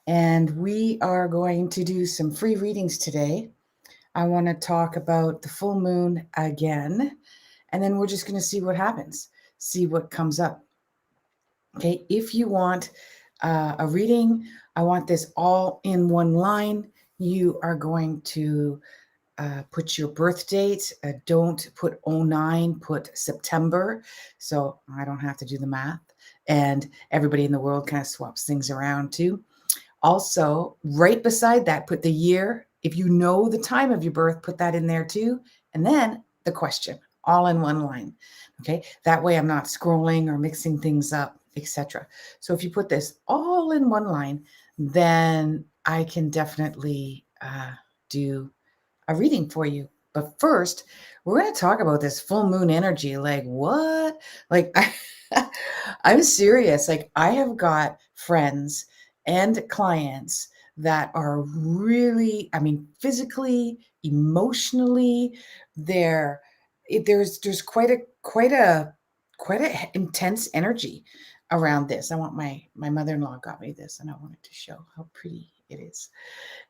and we are going to do some free readings today. I want to talk about the full moon again, and then we're just going to see what happens, see what comes up. Okay, if you want a reading, I want this all in one line. You are going to put your birth date. Don't put 09, put September. So I don't have to do the math. And everybody in the world kind of swaps things around too. Also, right beside that, put the year. If you know the time of your birth, put that in there too. And then the question, all in one line. Okay, that way I'm not scrolling or mixing things up, etc. So if you put this all in one line, then I can definitely do a reading for you. But first, we're going to talk about this full moon energy. Like, what? Like, I'm serious. Like, I have got friends and clients that are really, physically, emotionally, there's quite a intense energy around this. I want my mother-in-law got me this, and I wanted to show how pretty it is.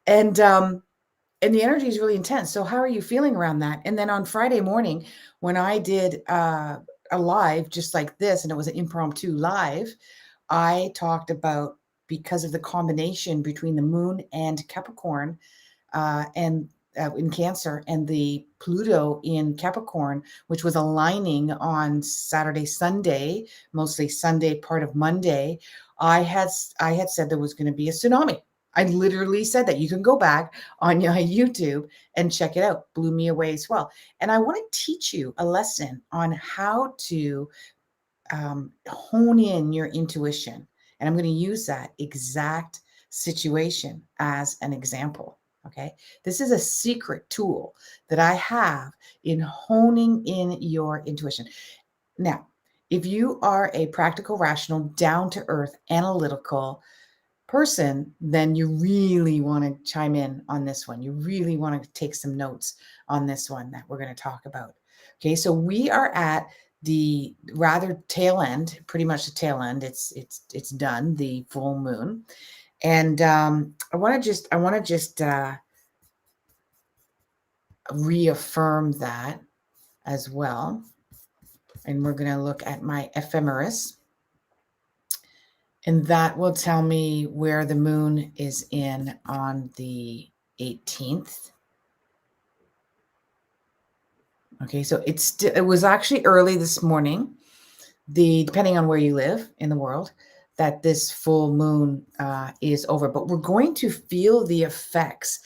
And the energy is really intense. So how are you feeling around that? And then on Friday morning, when I did a live just like this, and it was an impromptu live, I talked about, because of the combination between the moon and Capricorn, and in Cancer, and the Pluto in Capricorn, which was aligning on Saturday, Sunday, mostly Sunday, part of Monday, I had said there was going to be a tsunami. I literally said that. You can go back on YouTube and check it out. Blew me away as well. And I want to teach you a lesson on how to hone in your intuition. And I'm going to use that exact situation as an example. Okay. This is a secret tool that I have in honing in your intuition. Now, if you are a practical, rational, down to earth, analytical person, then you really want to chime in on this one. You really want to take some notes on this one that we're going to talk about. Okay, so we are at the rather tail end, pretty much the tail end. It's done, the full moon, and I want to just reaffirm that as well. And we're going to look at my ephemeris. And that will tell me where the moon is in on the 18th. Okay, so it was actually early this morning, depending on where you live in the world, that this full moon is over. But we're going to feel the effects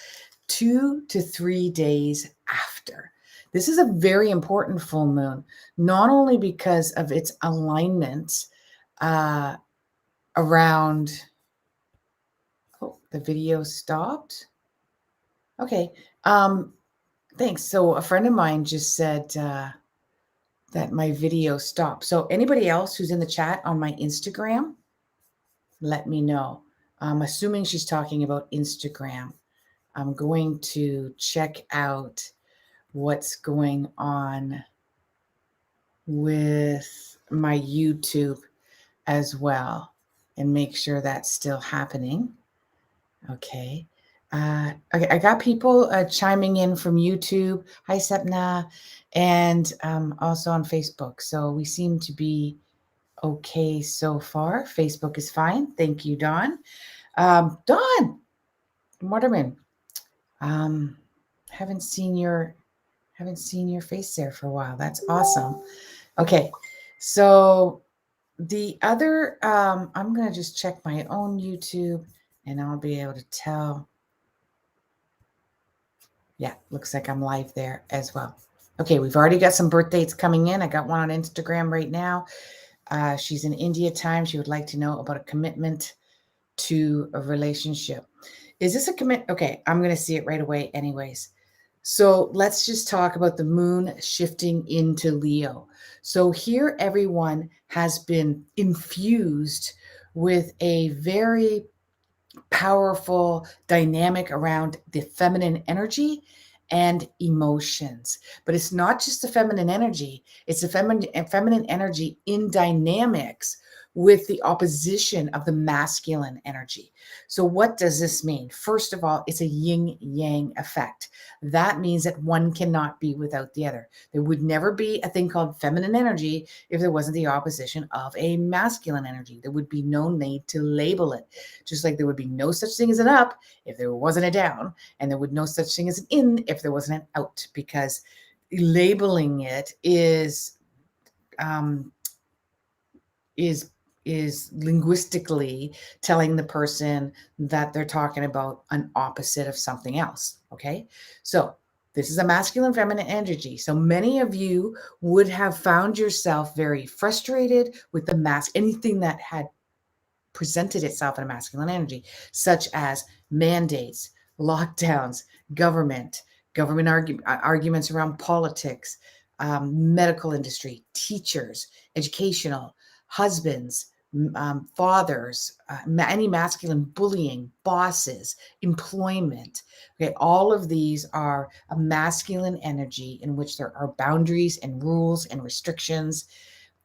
2 to 3 days after. This is a very important full moon, not only because of its alignment around, oh, the video stopped. Okay, thanks. So a friend of mine just said that my video stopped. So anybody else who's in the chat on my Instagram, let me know. I'm assuming she's talking about Instagram. I'm going to check out what's going on with my YouTube as well and make sure that's still happening. Okay. Okay, I got people chiming in from YouTube. Hi, Sepna, and also on Facebook. So we seem to be okay so far. Facebook is fine. Thank you, Dawn. Dawn Waterman. Haven't seen your face there for a while. That's awesome. Okay, so the other, I'm going to just check my own YouTube and I'll be able to tell. Yeah, looks like I'm live there as well. Okay, we've already got some birth dates coming in. I got one on Instagram right now. She's in India time. She would like to know about a commitment to a relationship. Is this a commit? Okay, I'm going to see it right away anyways. So let's just talk about the moon shifting into Leo. So here everyone has been infused with a very powerful dynamic around the feminine energy and emotions. But it's not just the feminine energy, it's the feminine energy in dynamics with the opposition of the masculine energy. So what does this mean? First of all, it's a yin-yang effect. That means that one cannot be without the other. There would never be a thing called feminine energy if there wasn't the opposition of a masculine energy. There would be no need to label it. Just like there would be no such thing as an up if there wasn't a down, and there would no such thing as an in if there wasn't an out, because labeling it um, is linguistically telling the person that they're talking about an opposite of something else. Okay, so this is a masculine feminine energy. So many of you would have found yourself very frustrated with the anything that had presented itself in a masculine energy, such as mandates, lockdowns, government arguments around politics, medical industry, teachers, educational, husbands, fathers, any masculine bullying, bosses, employment. Okay, all of these are a masculine energy in which there are boundaries and rules and restrictions,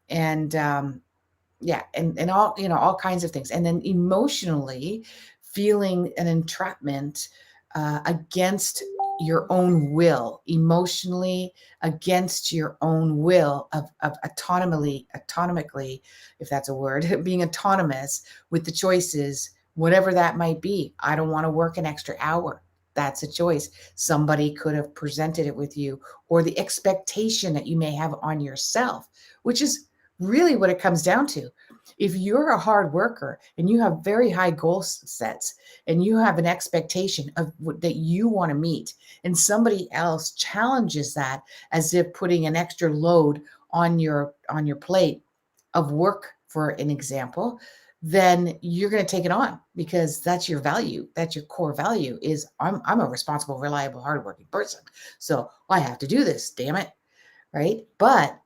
and yeah, and all, all kinds of things. And then emotionally feeling an entrapment against your own will, emotionally against your own will of autonomically, if that's a word, being autonomous with the choices, whatever that might be. I don't want to work an extra hour. That's a choice. Somebody could have presented it with you, or the expectation that you may have on yourself, which is really what it comes down to. If you're a hard worker and you have very high goal sets and you have an expectation of that you want to meet, and somebody else challenges that as if putting an extra load on your plate of work, for an example, then you're going to take it on, because that's your value. That's your core value, is I'm a responsible, reliable, hardworking person. So I have to do this, damn it. Right. But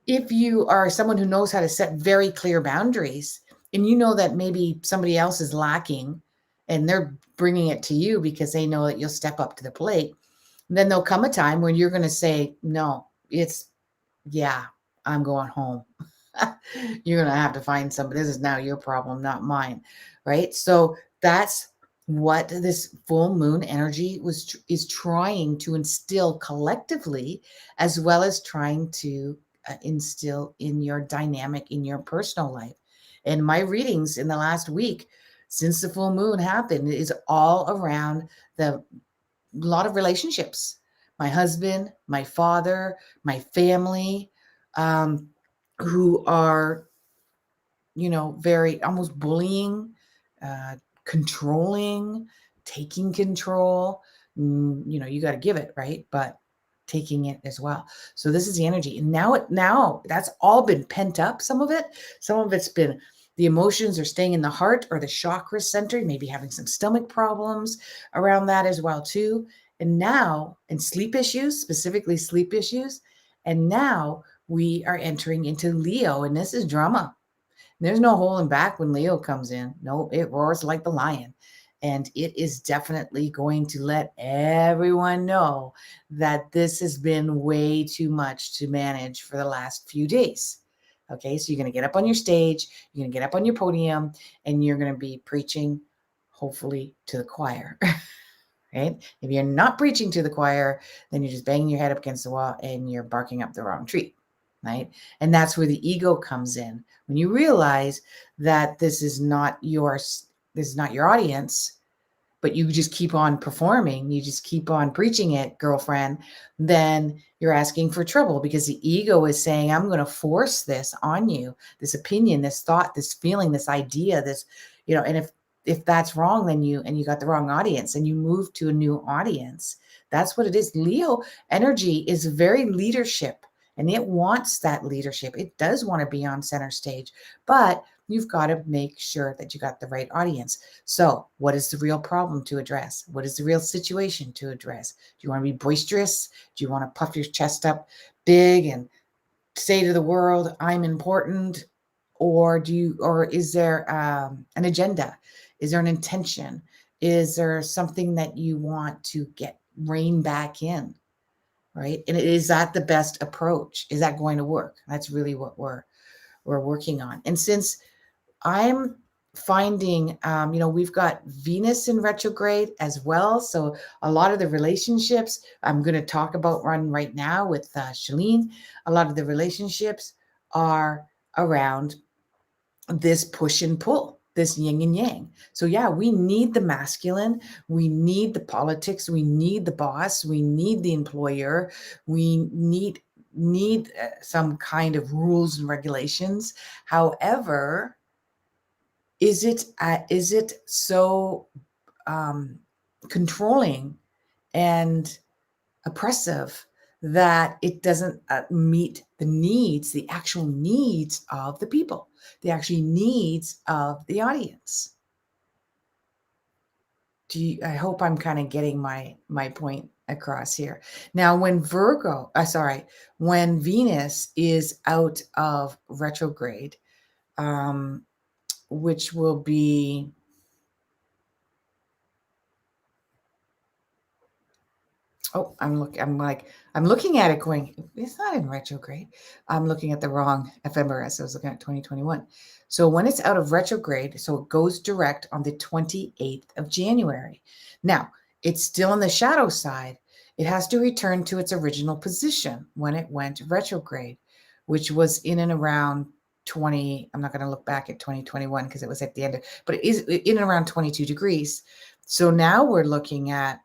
if you are someone who knows how to set very clear boundaries, and you know that maybe somebody else is lacking and they're bringing it to you because they know that you'll step up to the plate, then there'll come a time when you're going to say, no, yeah, I'm going home. You're going to have to find somebody. This is now your problem, not mine. Right. So that's what this full moon energy is trying to instill collectively, as well as trying to instill in your dynamic in your personal life. And my readings in the last week since the full moon happened is all around the lot of relationships. My husband, my father, my family, who are, very almost bullying, uh, controlling, taking control. You got to give it, right? But taking it as well. So this is the energy. And now that's all been pent up. Some of it's been, the emotions are staying in the heart or the chakra center, maybe having some stomach problems around that as well too. And sleep issues, specifically sleep issues. And now we are entering into Leo, and this is drama. There's no holding back when Leo comes in. No, it roars like the lion. And it is definitely going to let everyone know that this has been way too much to manage for the last few days. Okay, so you're going to get up on your stage, you're going to get up on your podium, and you're going to be preaching, hopefully, to the choir. Right? If you're not preaching to the choir, then you're just banging your head up against the wall and you're barking up the wrong tree. Right? And that's where the ego comes in. When you realize that this is not your audience, but you just keep on performing, you just keep on preaching it, girlfriend, then you're asking for trouble, because the ego is saying, I'm going to force this on you, this opinion, this thought, this feeling, this idea, this, and if that's wrong, then you got the wrong audience and you move to a new audience. That's what it is. Leo energy is very leadership, and it wants that leadership. It does want to be on center stage, but you've got to make sure that you got the right audience. So what is the real problem to address? What is the real situation to address? Do you want to be boisterous? Do you want to puff your chest up big and say to the world, I'm important? Or is there an agenda? Is there an intention? Is there something that you want to rein back in? Right? And is that the best approach? Is that going to work? That's really what we're we're working on. And since I'm finding, we've got Venus in retrograde as well. So a lot of the relationships I'm going to talk about right now with Shalene, a lot of the relationships are around this push and pull, this yin and yang. So yeah, we need the masculine, we need the politics, we need the boss, we need the employer, we need some kind of rules and regulations. However, is it so controlling and oppressive that it doesn't meet the needs, the actual needs of the people, the actual needs of the audience? I hope I'm kind of getting my point across here. Now, when when Venus is out of retrograde, which will be, I'm looking at it going, it's not in retrograde. I'm looking at the wrong ephemeris. I was looking at 2021. So when it's out of retrograde, so it goes direct on the 28th of January. Now, it's still in the shadow side. It has to return to its original position when it went retrograde, which was in and around I'm not going to look back at 2021 because it was at the end but it is in and around 22 degrees. So now we're looking at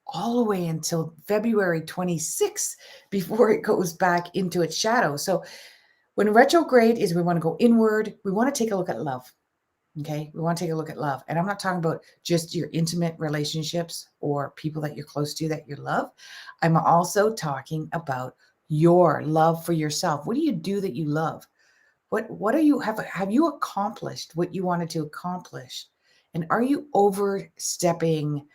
all the way until February 26th before it goes back into its shadow. So when retrograde is, we want to go inward. We want to take a look at love. Okay. We want to take a look at love. And I'm not talking about just your intimate relationships or people that you're close to that you love. I'm also talking about your love for yourself. What do you do that you love? What are you have you accomplished what you wanted to accomplish? And are you overstepping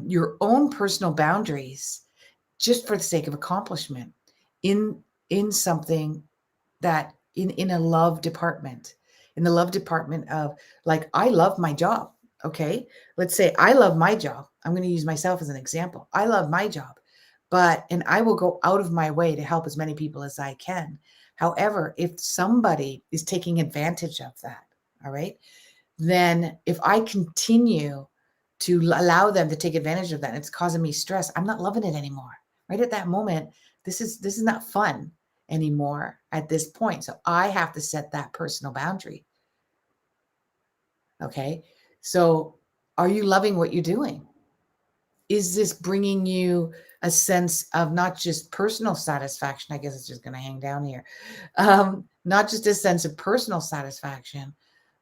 your own personal boundaries just for the sake of accomplishment in something that in a love department, in the love department of, like, I love my job. Okay, let's say I love my job. I'm going to use myself as an example. I love my job, and I will go out of my way to help as many people as I can. However, if somebody is taking advantage of that, all right, then if I continue to allow them to take advantage of that, it's causing me stress, I'm not loving it anymore. Right at that moment, this is not fun anymore at this point. So I have to set that personal boundary. Okay. So are you loving what you're doing? Is this bringing you a sense of not just personal satisfaction? I guess it's just going to hang down here. Not just a sense of personal satisfaction,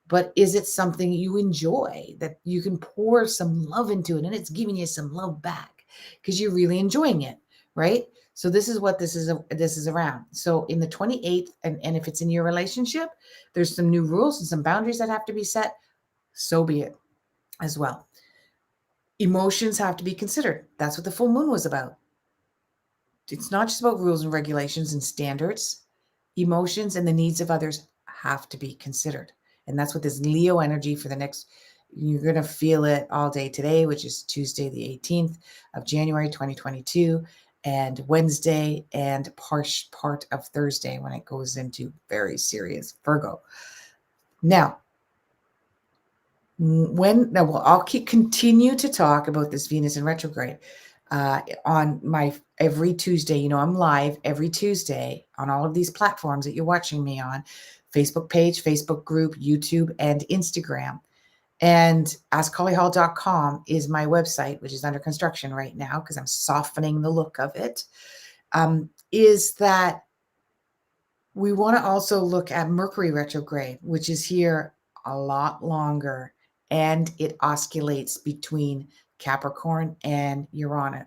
but is it something you enjoy that you can pour some love into it and it's giving you some love back because you're really enjoying it, right? So this is what this is around. So in the 28th, and if it's in your relationship, there's some new rules and some boundaries that have to be set. So be it as well. Emotions have to be considered. That's what the full moon was about. It's not just about rules and regulations and standards. Emotions and the needs of others have to be considered. And that's what this Leo energy for the next, you're going to feel it all day today, which is Tuesday, the 18th of January, 2022, and Wednesday and part of Thursday when it goes into very serious Virgo. Now, I'll continue to talk about this Venus in retrograde on my every Tuesday. I'm live every Tuesday on all of these platforms that you're watching me on: Facebook page, Facebook group, YouTube, and Instagram. And AskHollyHall.com is my website, which is under construction right now because I'm softening the look of it. Is that we want to also look at Mercury retrograde, which is here a lot longer, and it oscillates between Capricorn and Uranus,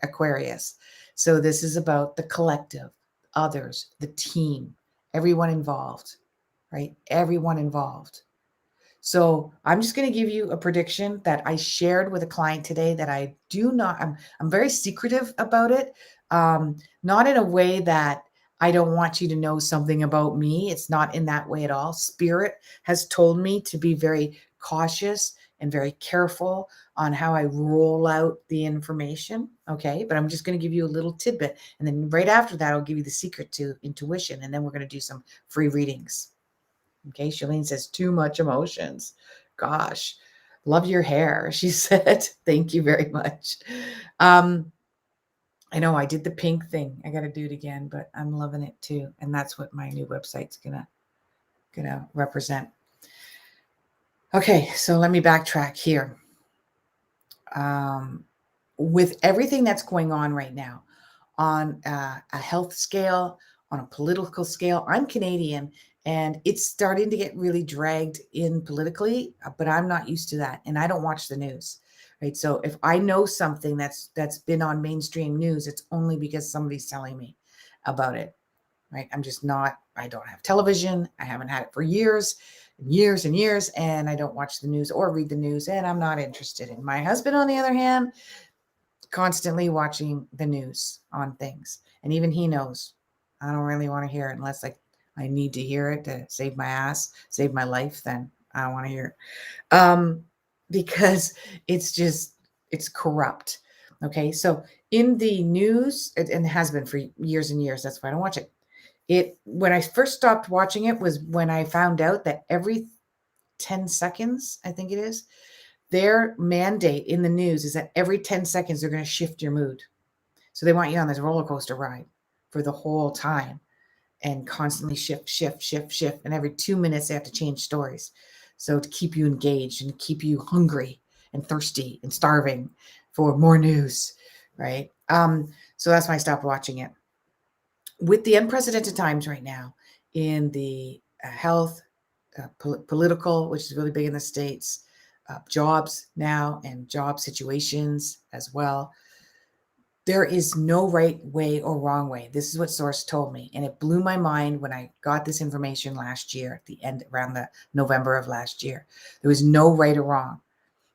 Aquarius. So this is about the collective, others, the team, everyone involved, right? Everyone involved. So I'm just going to give you a prediction that I shared with a client today that I do not, I'm very secretive about it. Not in a way that I don't want you to know something about me. It's not in that way at all. Spirit has told me to be very cautious and very careful on how I roll out the information. Okay. But I'm just going to give you a little tidbit. And then right after that, I'll give you the secret to intuition. And then we're going to do some free readings. Okay. Shalene says, too much emotions. Gosh, love your hair. She said, thank you very much. I know I did the pink thing. I got to do it again, but I'm loving it too. And that's what my new website's gonna represent. Okay, so let me backtrack here. With everything that's going on right now on a health scale, on a political scale, I'm Canadian, and it's starting to get really dragged in politically, but I'm not used to that, and I don't watch the news. Right. So if I know something that's been on mainstream news, it's only because somebody's telling me about it. Right. I'm just not, I don't have television. I haven't had it for years and years and years, and I don't watch the news or read the news, and I'm not interested in. My husband, on the other hand, constantly watching the news on things. And even he knows I don't really want to hear it unless like I need to hear it to save my ass, save my life, then I don't want to hear it. Because it's corrupt. Okay. So in the news, and it has been for years and years. That's why I don't watch it. When I first stopped watching it was when I found out that every 10 seconds, I think it is, their mandate in the news is that every 10 seconds they're going to shift your mood. So they want you on this roller coaster ride for the whole time and constantly shift. And every 2 minutes they have to change stories. So to keep you engaged and keep you hungry and thirsty and starving for more news, right? So that's why I stopped watching it. With the unprecedented times right now in the health, political, which is really big in the States, jobs now and job situations as well. There is no right way or wrong way. This is what Source told me. And it blew my mind when I got this information last year, at the end, around the November of last year. There was no right or wrong.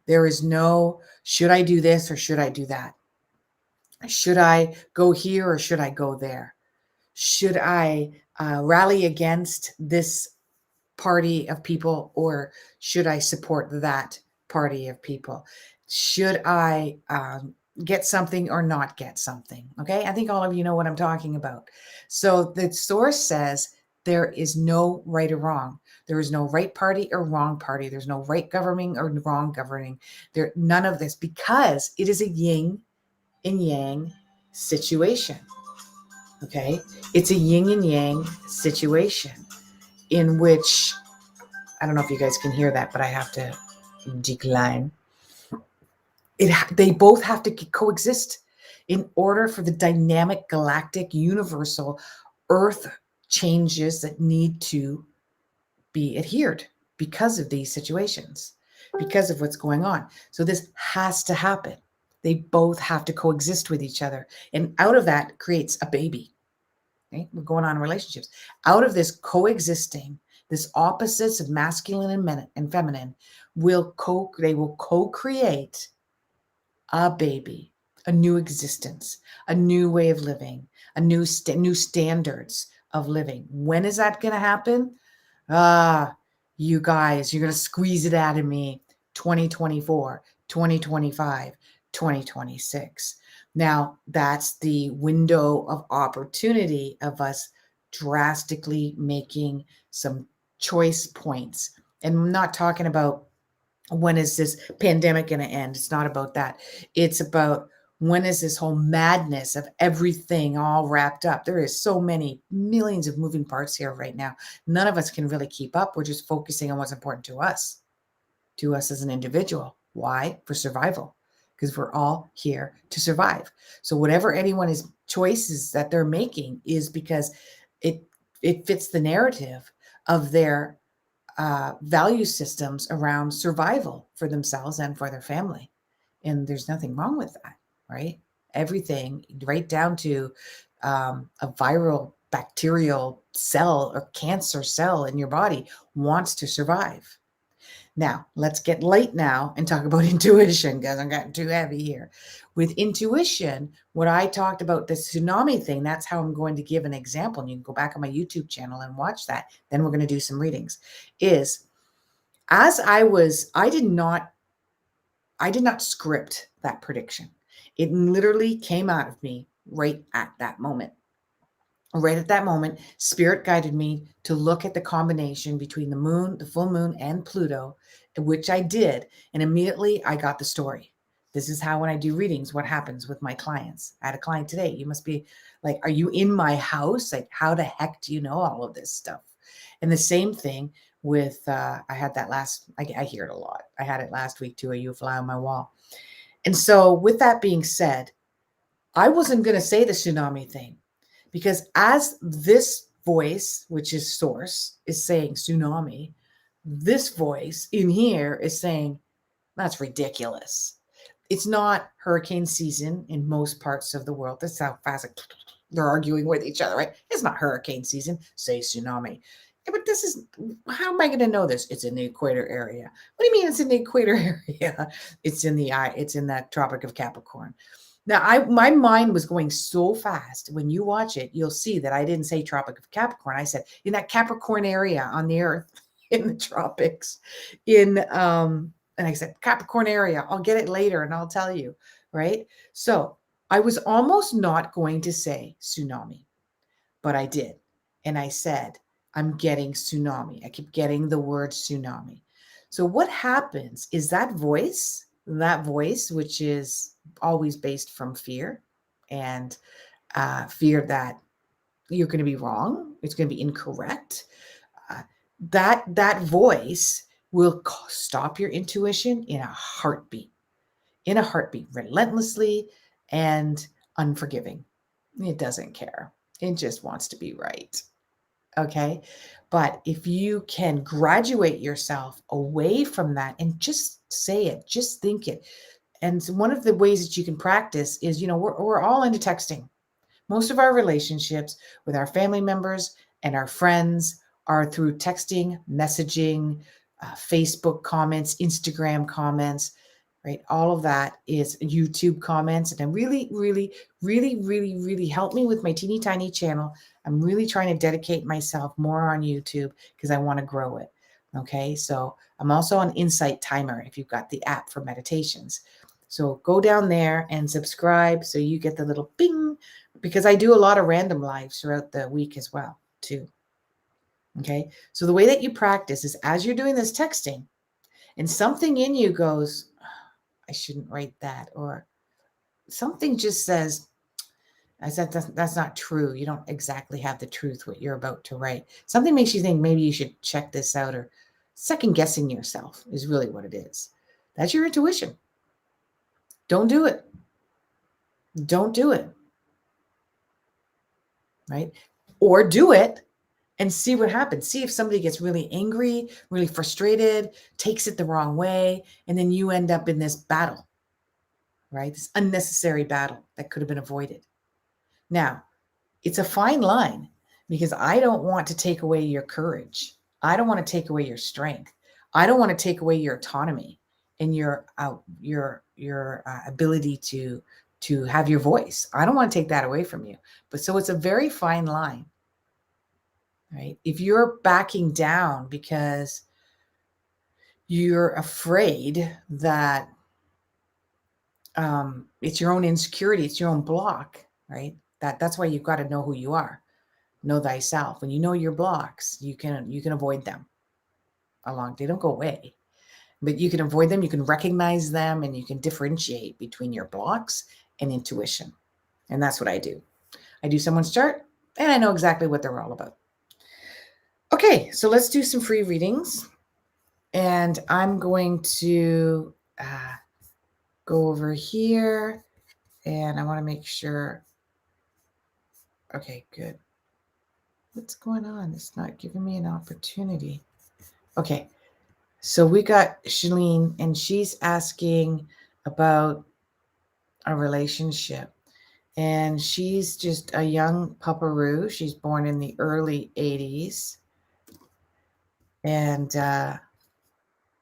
There is no, should I do this or should I do that? Should I go here or should I go there? Should I rally against this party of people or should I support that party of people? Should I get something or not get something? Okay. I think all of you know what I'm talking about. So the source says there is no right or wrong. There is no right party or wrong party. There's no right governing or wrong governing. There, none of this, because it is a yin and yang situation. Okay. It's a yin and yang situation in which, I don't know if you guys can hear that, but I have to decline. They both have to coexist in order for the dynamic, galactic, universal earth changes that need to be adhered because of these situations, because of what's going on. So this has to happen. They both have to coexist with each other. And out of that creates a baby. Okay? We're going on in relationships. Out of this coexisting, this opposites of masculine and feminine will co-create a baby, a new existence, a new way of living, a new standards of living. When is that going to happen? You guys, you're going to squeeze it out of me. 2024, 2025, 2026. Now, that's the window of opportunity of us drastically making some choice points. And I'm not talking about when is this pandemic going to end? It's not about that. It's about when is this whole madness of everything all wrapped up? There is so many millions of moving parts here right now. None of us can really keep up. We're just focusing on what's important to us as an individual. Why? For survival, because we're all here to survive. So whatever anyone is choices that they're making is because it fits the narrative of their value systems around survival for themselves and for their family. And there's nothing wrong with that, right? Everything, right down to a viral bacterial cell or cancer cell in your body wants to survive. Now, let's get light now and talk about intuition, because I'm getting too heavy here. With intuition, what I talked about, the tsunami thing, that's how I'm going to give an example. And you can go back on my YouTube channel and watch that. Then we're going to do some readings. Is as I did not I did not script that prediction. It literally came out of me right at that moment. Right at that moment, Spirit guided me to look at the combination between the moon, the full moon, and Pluto, which I did. And immediately I got the story. This is how, when I do readings, what happens with my clients. I had a client today. You must be like, are you in my house? Like, how the heck do you know all of this stuff? And the same thing with, I had that I hear it a lot. I had it last week too, you fly on my wall. And so with that being said, I wasn't going to say the tsunami thing. Because as this voice, which is source, is saying tsunami, this voice in here is saying, that's ridiculous. It's not hurricane season in most parts of the world. That's how fast they're arguing with each other, right? It's not hurricane season, say tsunami. Yeah, but this is, how am I going to know this? It's in the equator area. What do you mean it's in the equator area? It's in the Tropic of Capricorn. Now, my mind was going so fast. When you watch it, you'll see that I didn't say Tropic of Capricorn. I said in that Capricorn area on the earth, in the tropics, and I said Capricorn area. I'll get it later and I'll tell you, right? So I was almost not going to say tsunami, but I did. And I said, I'm getting tsunami. I keep getting the word tsunami. So what happens is that voice, which is always based from fear, and fear that you're going to be wrong, it's going to be incorrect. That voice will stop your intuition in a heartbeat, relentlessly and unforgiving. It doesn't care. It just wants to be right. Okay. But if you can graduate yourself away from that and just say it, just think it. And one of the ways that you can practice is, we're all into texting. Most of our relationships with our family members and our friends are through texting, messaging, Facebook comments, Instagram comments, right? All of that is YouTube comments. And really, really, really, really, really help me with my teeny tiny channel. I'm really trying to dedicate myself more on YouTube because I want to grow it. Okay. So I'm also on Insight Timer if you've got the app for meditations. So go down there and subscribe so you get the little bing, because I do a lot of random lives throughout the week as well, too. Okay. So the way that you practice is as you're doing this texting and something in you goes, I shouldn't write that, or something just says, that's not true. You don't exactly have the truth, what you're about to write. Something makes you think maybe you should check this out, or second guessing yourself is really what it is. That's your intuition. Don't do it. Don't do it. Right? Or do it and see what happens. See if somebody gets really angry, really frustrated, takes it the wrong way, and then you end up in this battle, right? This unnecessary battle that could have been avoided. Now, it's a fine line because I don't want to take away your courage. I don't want to take away your strength. I don't want to take away your autonomy and your ability to have your voice. I don't want to take that away from you. But so it's a very fine line, right? If you're backing down because you're afraid that it's your own insecurity, it's your own block, right? That's why you've got to know who you are. Know thyself. When you know your blocks, you can avoid them they don't go away, but you can avoid them, you can recognize them, and you can differentiate between your blocks and intuition. And that's what I do. I do someone's chart and I know exactly what they're all about. Okay, so let's do some free readings. And I'm going to go over here, and I want to make sure. Okay, good. What's going on? It's not giving me an opportunity. Okay, so we got Shalene, and she's asking about a relationship. And she's just a young pupperoo. She's born in the early 80s. And I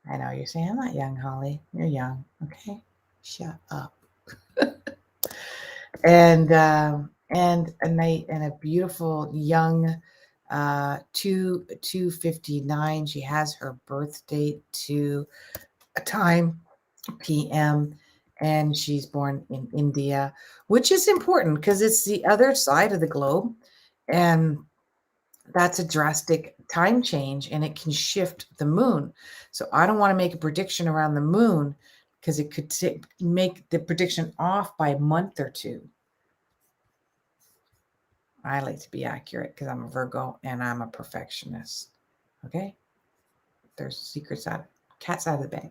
know you're saying, I'm not young, Holly. You're young. Okay, shut up. And a night and a beautiful young 259. She has her birth date to a time p.m. And she's born in India, which is important because it's the other side of the globe. And that's a drastic time change and it can shift the moon. So I don't want to make a prediction around the moon because it could make the prediction off by a month or two. I like to be accurate because I'm a Virgo and I'm a perfectionist. Okay? There's secrets out, cats out of the bag.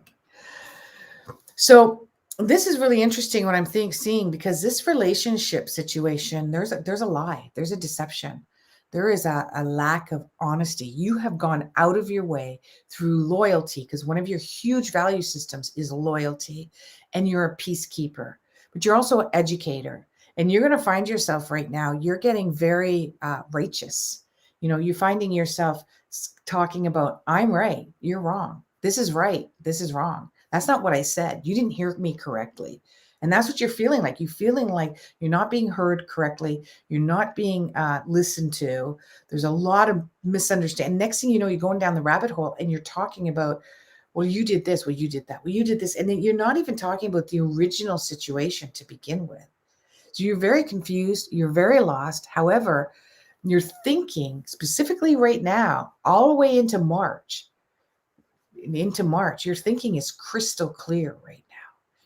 So this is really interesting what I'm seeing because this relationship situation, there's a lie, there's a deception. There is a lack of honesty. You have gone out of your way through loyalty because one of your huge value systems is loyalty, and you're a peacekeeper, but you're also an educator. And you're going to find yourself right now, you're getting very righteous. You're finding yourself talking about, I'm right, you're wrong. This is right, this is wrong. That's not what I said. You didn't hear me correctly. And that's what you're feeling like. You're feeling like you're not being heard correctly. You're not being listened to. There's a lot of misunderstanding. Next thing you know, you're going down the rabbit hole and you're talking about, well, you did this, well, you did that, well, you did this. And then you're not even talking about the original situation to begin with. So you're very confused. You're very lost. However, you're thinking specifically right now, all the way into March, your thinking is crystal clear right now.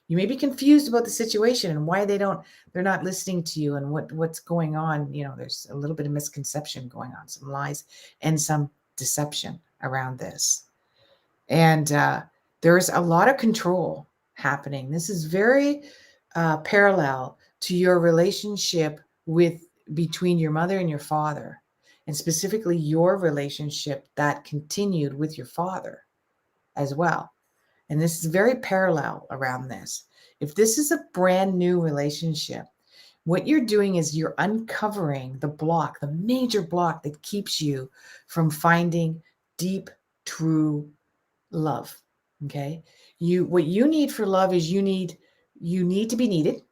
You may be confused about the situation and why they're not listening to you and what's going on. There's a little bit of misconception going on, some lies and some deception around this. And there's a lot of control happening. This is very parallel to your relationship between your mother and your father, and specifically your relationship that continued with your father as well. And this is very parallel around this. If this is a brand new relationship, what you're doing is you're uncovering the major block that keeps you from finding deep, true love. Okay. What you need for love is you need to be needed.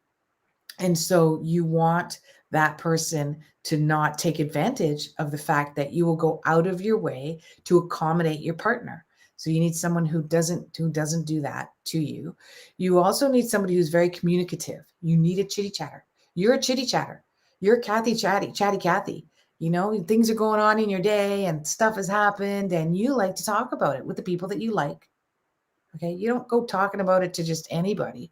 And so you want that person to not take advantage of the fact that you will go out of your way to accommodate your partner. So you need someone who doesn't do that to you. You also need somebody who's very communicative. You need a chitty chatter. You're a chitty chatter. You're Kathy chatty Kathy. Things are going on in your day and stuff has happened and you like to talk about it with the people that you like. Okay. You don't go talking about it to just anybody.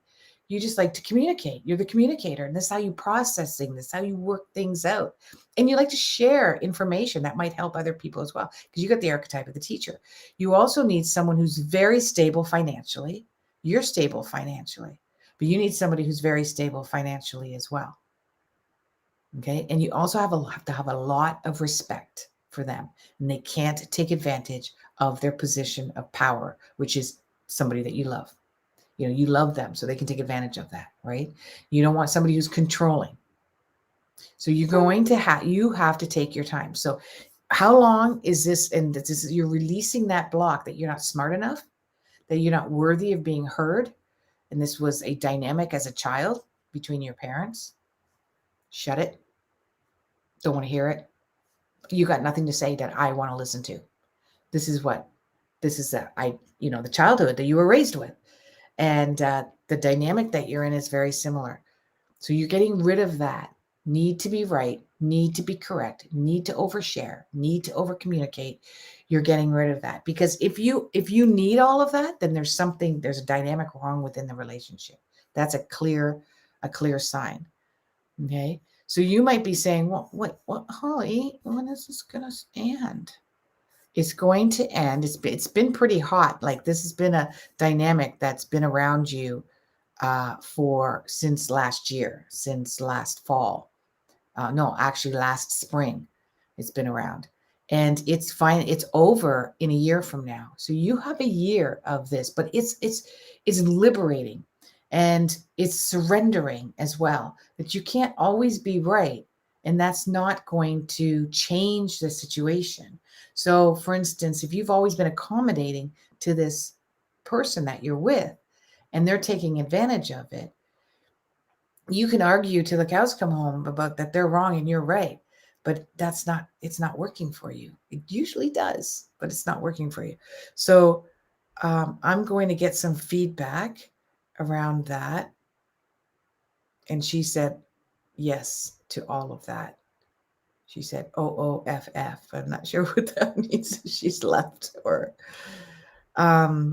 You just like to communicate. You're the communicator. And this is how you process things. This is how you work things out. And you like to share information that might help other people as well. Because you got the archetype of the teacher. You also need someone who's very stable financially. You're stable financially. But you need somebody who's very stable financially as well. Okay. And you also have to have a lot of respect for them. And they can't take advantage of their position of power, which is somebody that you love. You love them, so they can take advantage of that, right? You don't want somebody who's controlling. So you have to take your time. So how long is this? And this is, you're releasing that block that you're not smart enough, that you're not worthy of being heard. And this was a dynamic as a child between your parents. Shut it. Don't want to hear it. You got nothing to say that I want to listen to. This is the childhood that you were raised with. And the dynamic that you're in is very similar. So you're getting rid of that need to be right, need to be correct, need to overshare, need to overcommunicate. You're getting rid of that because if you need all of that, then there's a dynamic wrong within the relationship. That's a clear sign. Okay. So you might be saying, well, what, Holly, when is this going to end? It's going to end. It's been pretty hot. Like this has been a dynamic that's been around you since last year, since last fall. No, actually last spring, it's been around, and it's fine. It's over in a year from now. So you have a year of this, but it's liberating, and it's surrendering as well. That you can't always be right, and that's not going to change the situation. So, for instance, if you've always been accommodating to this person that you're with, and they're taking advantage of it, you can argue till the cows come home about that they're wrong and you're right, but it's not working for you. It usually does, but it's not working for you. So I'm going to get some feedback around that? And she said yes to all of that. She said OOFF. I'm not sure what that means. She's left. Or hi,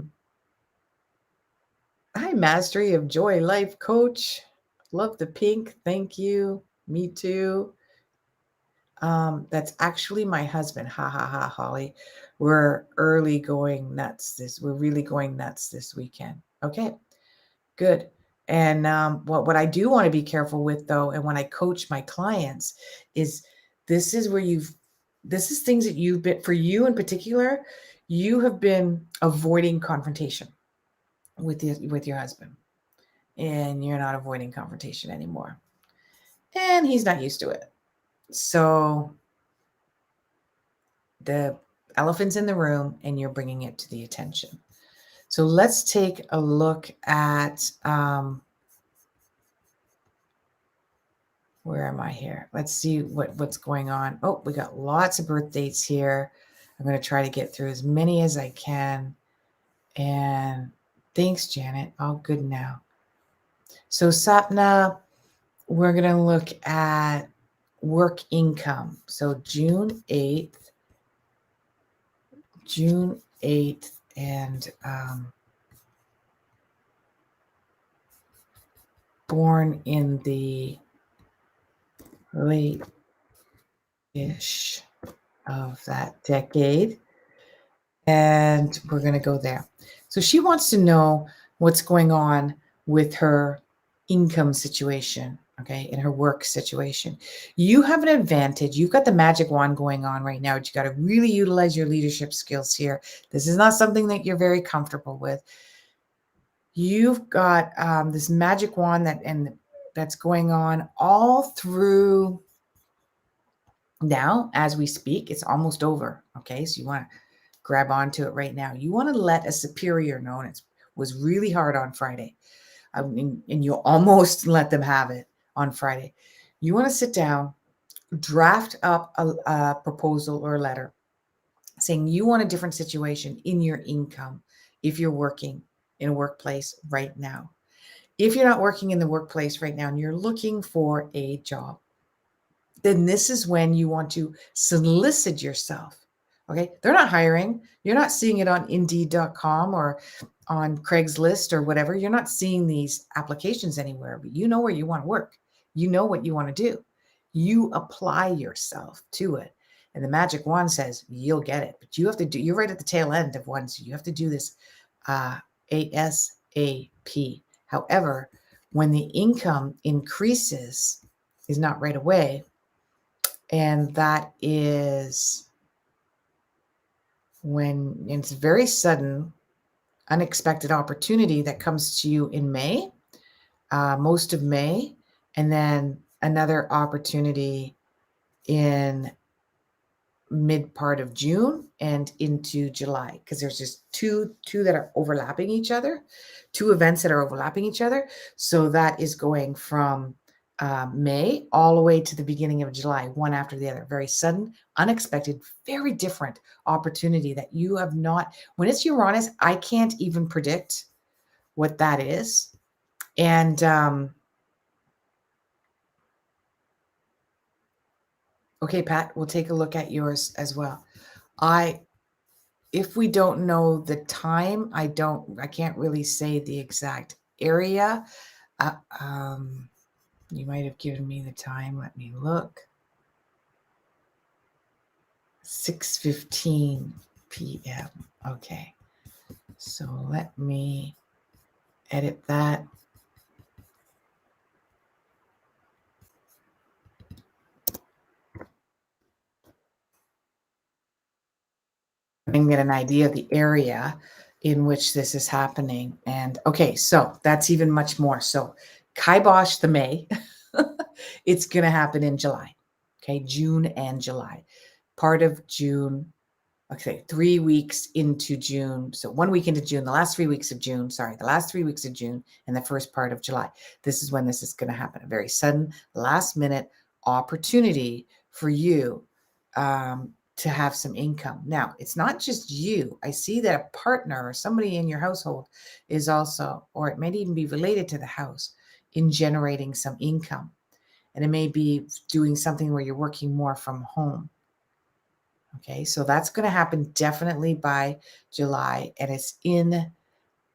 Mastery of Joy Life Coach. Love the pink. Thank you. Me too. That's actually my husband. Ha ha ha, Holly. We're early going nuts we're really going nuts this weekend. Okay, good. And what I do want to be careful with though, and when I coach my clients, is this is where this is things that you've been, for you in particular, you have been avoiding confrontation with your husband, and you're not avoiding confrontation anymore, and he's not used to it. So the elephant's in the room, and you're bringing it to the attention. So let's take a look at where am I here? Let's see what's going on. Oh, we got lots of birth dates here. I'm going to try to get through as many as I can. And thanks, Janet. All good now. So Sapna, we're going to look at work income. So June 8th, and born in the late-ish of that decade. And we're going to go there. So she wants to know what's going on with her income situation, okay, in her work situation. You have an advantage. You've got the magic wand going on right now. You got to really utilize your leadership skills here. This is not something that you're very comfortable with. You've got this magic wand that's going on all through now as we speak. It's almost over, okay? So you want to grab onto it right now. You want to let a superior know, and it was really hard on Friday. And you'll almost let them have it on Friday. You want to sit down, draft up a proposal or a letter saying you want a different situation in your income if you're working in a workplace right now. If you're not working in the workplace right now and you're looking for a job, then this is when you want to solicit yourself. Okay. They're not hiring. You're not seeing it on Indeed.com or on Craigslist or whatever. You're not seeing these applications anywhere, but you know where you want to work. You know what you want to do. You apply yourself to it. And the magic wand says you'll get it, but you have to do, you're right at the tail end of one. So you have to do this ASAP. However, when the income increases, is not right away. And that is when it's very sudden, unexpected opportunity that comes to you in May, most of May, and then another opportunity in mid part of June and into July, because there's just two that are overlapping each other, two events that are overlapping each other. So that is going from May all the way to the beginning of July, one after the other. Very sudden, unexpected, very different opportunity that you have not. When it's Uranus, I can't even predict what that is. And okay, Pat, we'll take a look at yours as well. If we don't know the time, I can't really say the exact area. You might have given me the time. Let me look. 6:15 p.m. Okay. So let me edit that. And get an idea of the area in which this is happening. And okay, so that's even much more. So kibosh the May. It's going to happen in July. Okay, June and July. Part of June. Okay, 3 weeks into June. So 1 week into June, the last 3 weeks of June, the last 3 weeks of June and the first part of July. This is when this is going to happen. A very sudden, last minute opportunity for you to have some income. Now, it's not just you. I see that a partner or somebody in your household is also, or it may even be related to the house, in generating some income. And it may be doing something where you're working more from home. Okay, so that's going to happen definitely by July, and it's in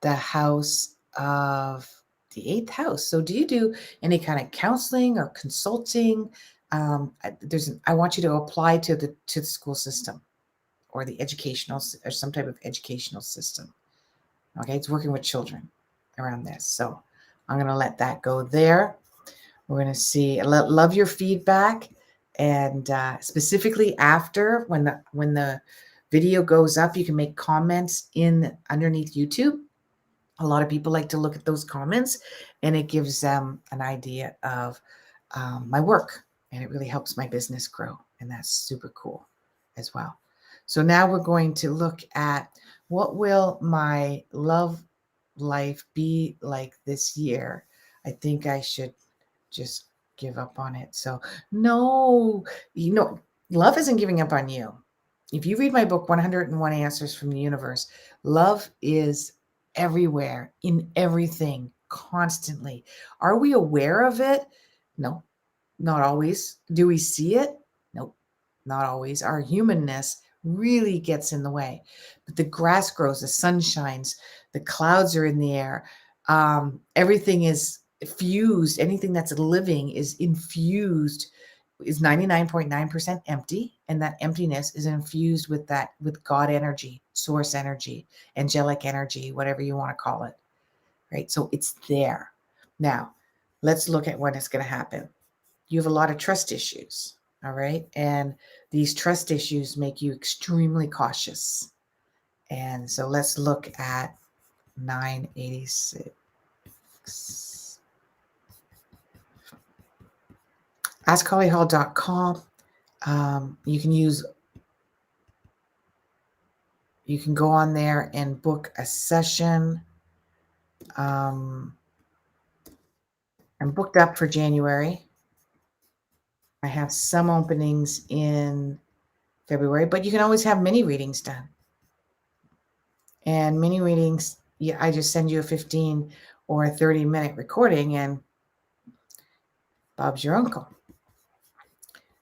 the house of the eighth house. So, do you do any kind of counseling or consulting? I want you to apply to the school system or the educational or some type of educational system. Okay, it's working with children around this. So, I'm going to let that go there. We're going to see. Love your feedback. And specifically after when the video goes up, you can make comments in underneath YouTube. A lot of people like to look at those comments, and it gives them an idea of my work, and it really helps my business grow, and that's super cool as well. So now we're going to look at what will my love life be like this year. I think I should just give up on it. So no, love isn't giving up on you. If you read my book, 101 Answers from the Universe, love is everywhere, in everything, constantly. Are we aware of it? No, not always. Do we see it? Nope, not always. Our humanness really gets in the way. But the grass grows, the sun shines, the clouds are in the air. Everything is fused. Anything that's living is infused, is 99.9% empty, and that emptiness is infused with God energy, source energy, angelic energy, whatever you want to call it, right? So it's there. Now, let's look at when it's going to happen. You have a lot of trust issues, all right? And these trust issues make you extremely cautious. And so let's look at 986. AskHollyHall.com. You can go on there and book a session. I'm booked up for January. I have some openings in February, but you can always have mini readings done. And mini readings, I just send you a 15 or a 30-minute recording, and Bob's your uncle.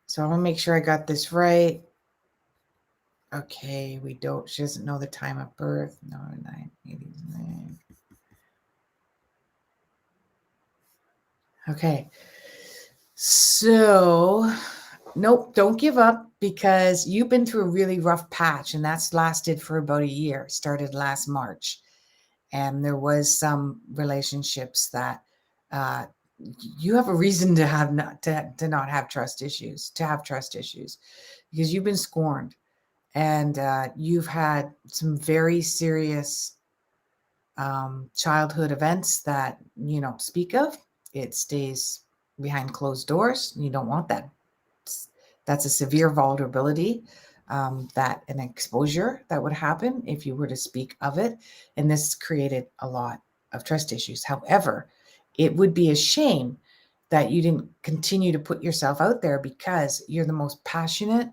So I'm going to make sure I got this right. Okay, she doesn't know the time of birth. No, 989. Okay. So, nope, don't give up, because you've been through a really rough patch, and that's lasted for about a year. It started last March. And there was some relationships that you have a reason to have not have trust issues, because you've been scorned, and you've had some very serious childhood events that you don't speak of. It stays behind closed doors. You don't want that. That's a severe vulnerability, that an exposure that would happen if you were to speak of it. And this created a lot of trust issues. However, it would be a shame that you didn't continue to put yourself out there, because you're the most passionate,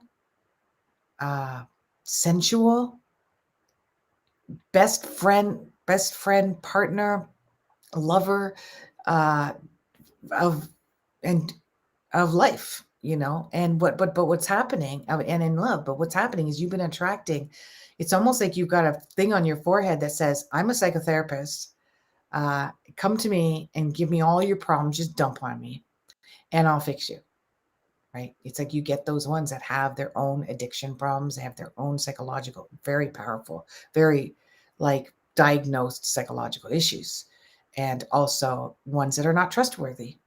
sensual, best friend, partner, lover of life, and but what's happening, and in love, but what's happening is you've been attracting. It's almost like you've got a thing on your forehead that says, I'm a psychotherapist. Come to me and give me all your problems. Just dump on me and I'll fix you. Right? It's like you get those ones that have their own addiction problems. They have their own psychological, very powerful, very diagnosed psychological issues, and also ones that are not trustworthy.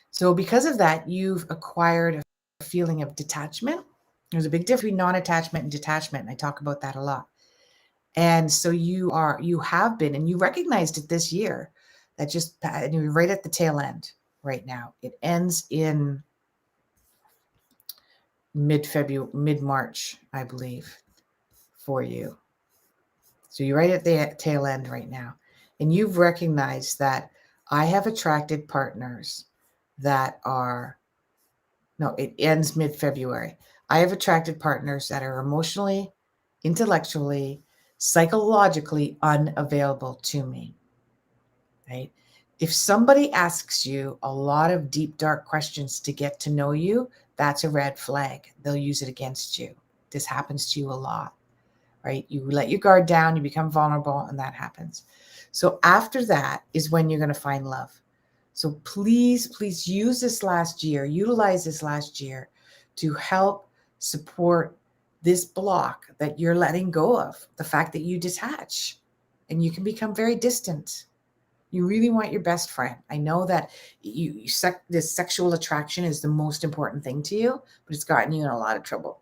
So because of that, you've acquired a feeling of detachment. There's a big difference between non-attachment and detachment, and I talk about that a lot. And so you have been, and you recognized it this year, and you're right at the tail end right now. It ends in mid-March, I believe, for you. So you're right at the tail end right now. And you've recognized that I have attracted partners that are, no, it ends mid-February. I have attracted partners that are emotionally, intellectually, psychologically unavailable to me, right? If somebody asks you a lot of deep, dark questions to get to know you, that's a red flag. They'll use it against you. This happens to you a lot, right? You let your guard down, you become vulnerable, and that happens. So after that is when you're going to find love. So please, please use this last year, utilize this last year to help support this block that you're letting go of, the fact that you detach and you can become very distant. You really want your best friend. I know that this sexual attraction is the most important thing to you, but it's gotten you in a lot of trouble.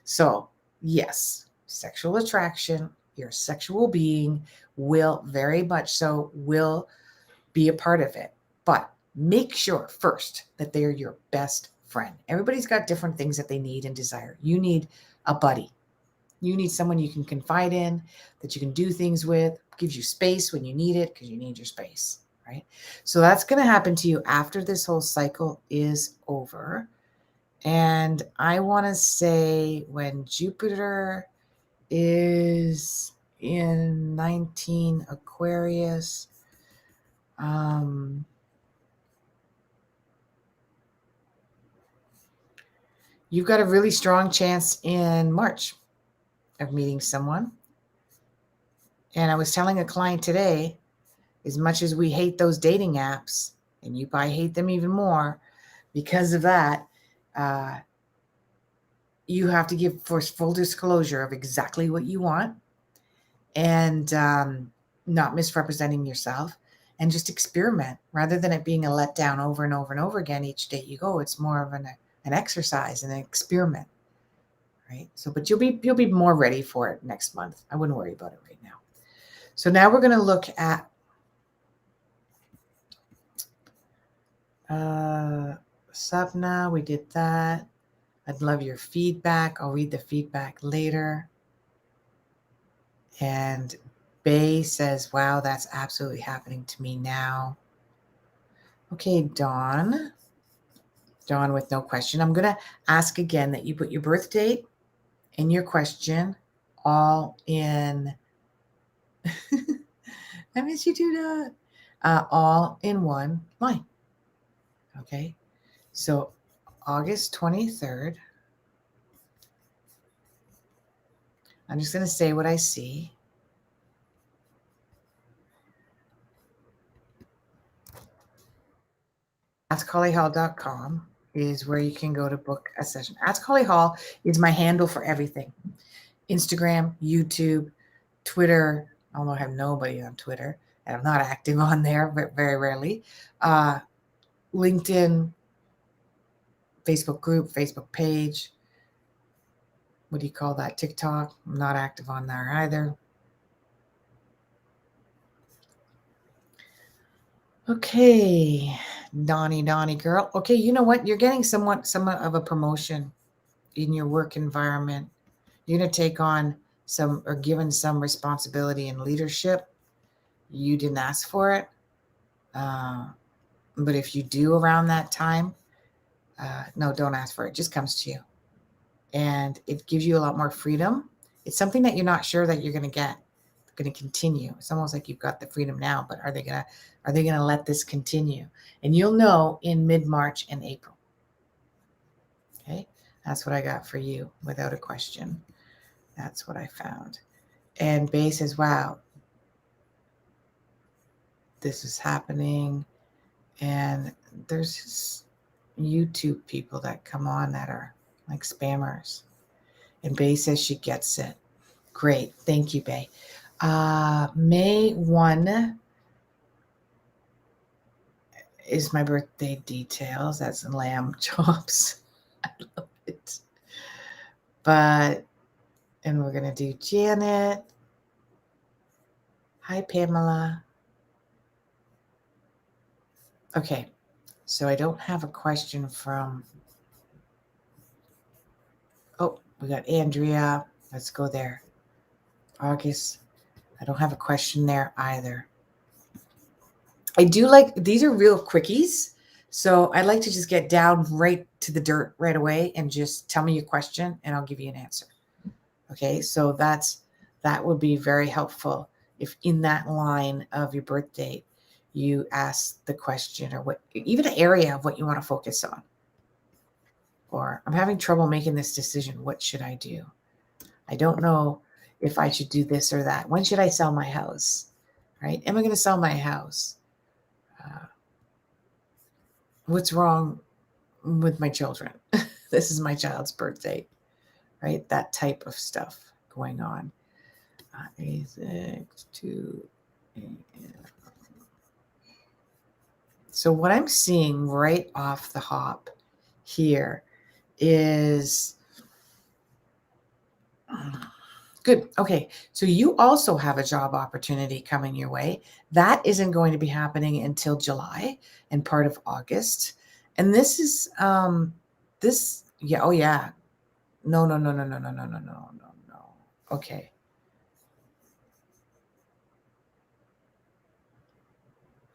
So, yes, sexual attraction, your sexual being will very much so will be a part of it. But make sure first that they're your best friend. Everybody's got different things that they need and desire. You need a buddy. You need someone you can confide in, that you can do things with, gives you space when you need it because you need your space, right? So that's going to happen to you after this whole cycle is over. And I want to say when Jupiter is in 19 Aquarius, you've got a really strong chance in March of meeting someone. And I was telling a client today, as much as we hate those dating apps, and you probably hate them even more because of that, you have to give full disclosure of exactly what you want and not misrepresenting yourself and just experiment rather than it being a letdown over and over and over again each date you go. It's more of an exercise and an experiment, right? So, but you'll be more ready for it next month. I wouldn't worry about it right now. So now we're going to look at Sapna. We did that. I'd love your feedback. I'll read the feedback later. And Bay says, wow, that's absolutely happening to me now. Okay, Dawn. Dawn with no question. I'm going to ask again that you put your birth date and your question all in. I miss you too, Dawn. All in one line. Okay. So August 23rd. I'm just going to say what I see. AskHollyHall.com is where you can go to book a session. Ask Holly Hall is my handle for everything. Instagram, YouTube, Twitter. Although I have nobody on Twitter, and I'm not active on there, but very rarely. LinkedIn, Facebook group, Facebook page. What do you call that? TikTok. I'm not active on there either. Okay, Donnie girl. Okay, you know what? You're getting somewhat of a promotion in your work environment. You're going to take on some or given some responsibility and leadership. You didn't ask for it. But if you do around that time, no, don't ask for it. It just comes to you. And it gives you a lot more freedom. It's something that you're not sure that you're going to get. Going to continue. It's almost like you've got the freedom now, but are they going to let this continue? And you'll know in mid-March and April. Okay, that's what I got for you without a question. That's what I found. And Bay says, wow, this is happening. And there's YouTube people that come on that are like spammers. And Bay says she gets it. Great. Thank you, Bay. May 1 is my birthday details. That's lamb chops. I love it. And we're going to do Janet. Hi, Pamela. Okay, so I don't have a question from. Oh, we got Andrea. Let's go there. August. I don't have a question there either. I do like, these are real quickies. So I'd like to just get down right to the dirt right away and just tell me your question and I'll give you an answer. Okay, so that would be very helpful if in that line of your birth date you ask the question or what, even an area of what you want to focus on. Or I'm having trouble making this decision. What should I do? I don't know if I should do this or that. When should I sell my house? Right? Am I going to sell my house? What's wrong with my children? This is my child's birthday, right? That type of stuff going on. So what I'm seeing right off the hop here is good. Okay. So you also have a job opportunity coming your way. That isn't going to be happening until July and part of August. And this is yeah. Oh yeah. No. Okay.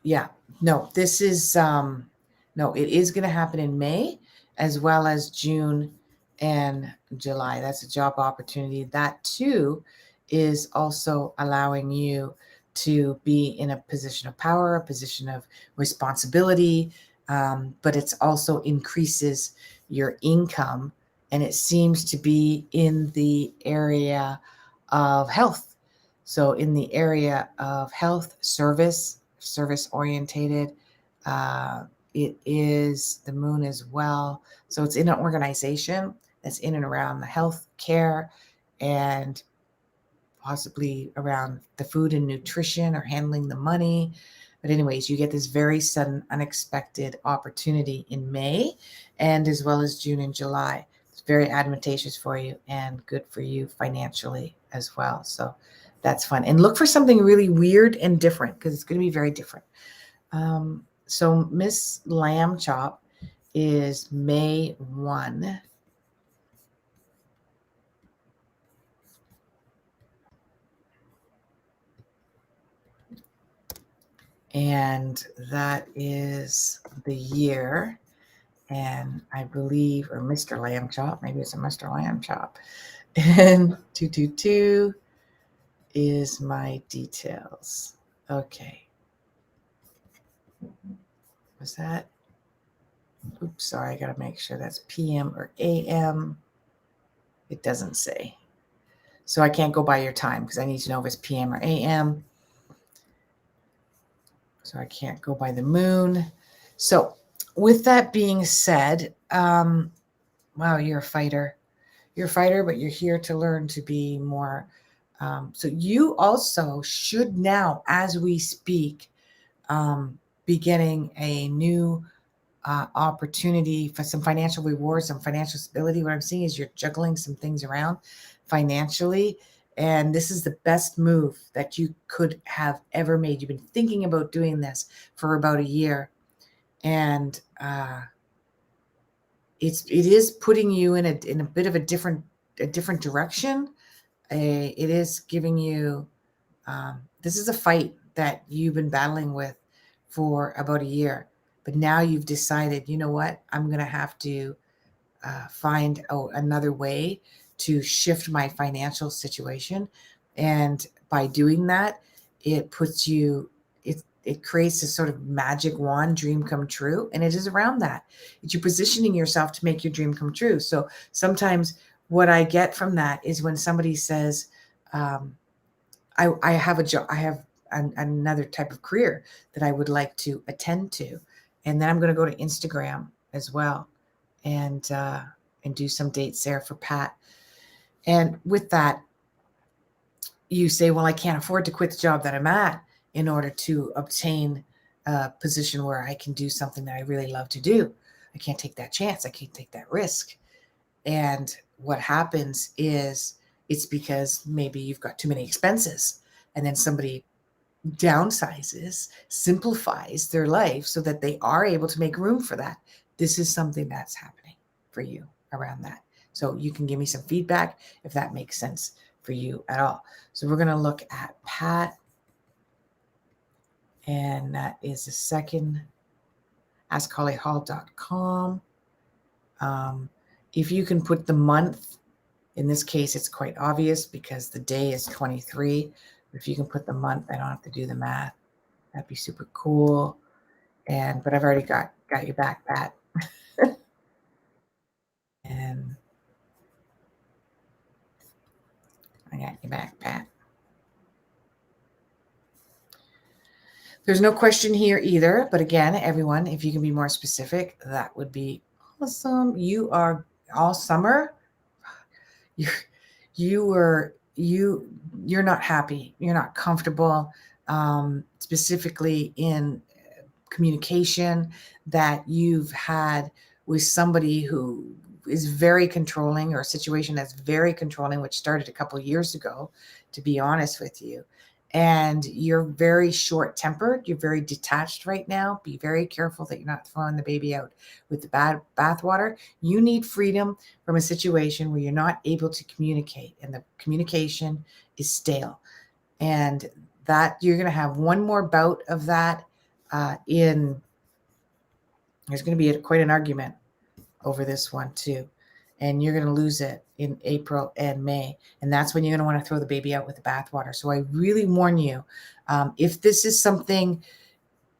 Yeah. No, this is no, it is going to happen in May as well as June and July. That's a job opportunity. That too is also allowing you to be in a position of power, a position of responsibility, but it's also increases your income, and it seems to be in the area of health. So in the area of health, service orientated, it is the moon as well. So it's in an organization that's in and around the health care and possibly around the food and nutrition or handling the money. But anyways, you get this very sudden, unexpected opportunity in May and as well as June and July. It's very advantageous for you and good for you financially as well. So that's fun. And look for something really weird and different because it's going to be very different. So Miss Lamb Chop is May 1. And that is the year. And I believe, or Mr. Lamb Chop, maybe it's a Mr. Lamb Chop. And 222 is my details. Okay. Was that? Oops, sorry, I got to make sure that's PM or AM. It doesn't say. So I can't go by your time because I need to know if it's PM or AM. So I can't go by the moon. So with that being said, wow, you're a fighter. You're a fighter, but you're here to learn to be more. So you also should now, as we speak, be getting a new opportunity for some financial rewards, some financial stability. What I'm seeing is you're juggling some things around financially. And this is the best move that you could have ever made. You've been thinking about doing this for about a year. And it is putting you in a bit of a different direction. It is giving you, this is a fight that you've been battling with for about a year. But now you've decided, you know what, I'm going to have to find another way to shift my financial situation. And by doing that, it puts you, it creates this sort of magic wand dream come true. And it is around that. It's you positioning yourself to make your dream come true. So sometimes what I get from that is when somebody says, I have a job, I have another type of career that I would like to attend to. And then I'm going to go to Instagram as well and do some dates there for Pat. And with that, you say, well, I can't afford to quit the job that I'm at in order to obtain a position where I can do something that I really love to do. I can't take that chance. I can't take that risk. And what happens is it's because maybe you've got too many expenses, and then somebody downsizes, simplifies their life so that they are able to make room for that. This is something that's happening for you around that. So you can give me some feedback if that makes sense for you at all. So we're going to look at Pat, and that is the second, askhollyhall.com. If you can put the month, in this case, it's quite obvious because the day is 23. If you can put the month, I don't have to do the math. That'd be super cool. But I've already got you back, Pat. And I got you back, Pat. There's no question here either. But again, everyone, if you can be more specific, that would be awesome. You are all summer. You're not happy. You're not comfortable. Specifically in communication that you've had with somebody who is very controlling, or a situation that's very controlling, which started a couple of years ago, to be honest with you. And you're very short-tempered. You're very detached right now. Be very careful that you're not throwing the baby out with the bad bathwater. You need freedom from a situation where you're not able to communicate, and the communication is stale. And that you're going to have one more bout of that. There's going to be quite an argument over this one too. And you're going to lose it in April and May. And that's when you're going to want to throw the baby out with the bathwater. So I really warn you, if this is something,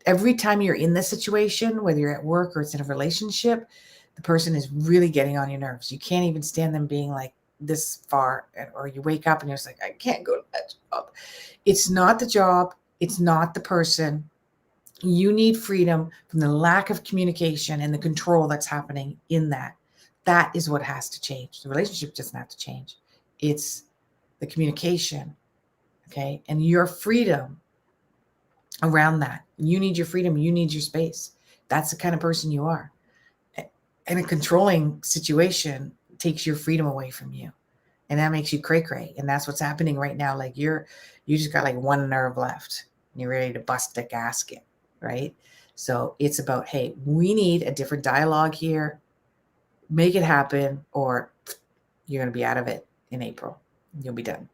every time you're in this situation, whether you're at work or it's in a relationship, the person is really getting on your nerves. You can't even stand them being like this far, or you wake up and you're just like, I can't go to that job. It's not the job. It's not the person. You need freedom from the lack of communication and the control that's happening in that. That is what has to change. The relationship doesn't have to change. It's the communication, okay? And your freedom around that. You need your freedom. You need your space. That's the kind of person you are. And a controlling situation takes your freedom away from you. And that makes you cray-cray. And that's what's happening right now. Like you just got like one nerve left. And you're ready to bust the gasket. Right? So it's about, hey, we need a different dialogue here. Make it happen, or you're going to be out of it in April. You'll be done,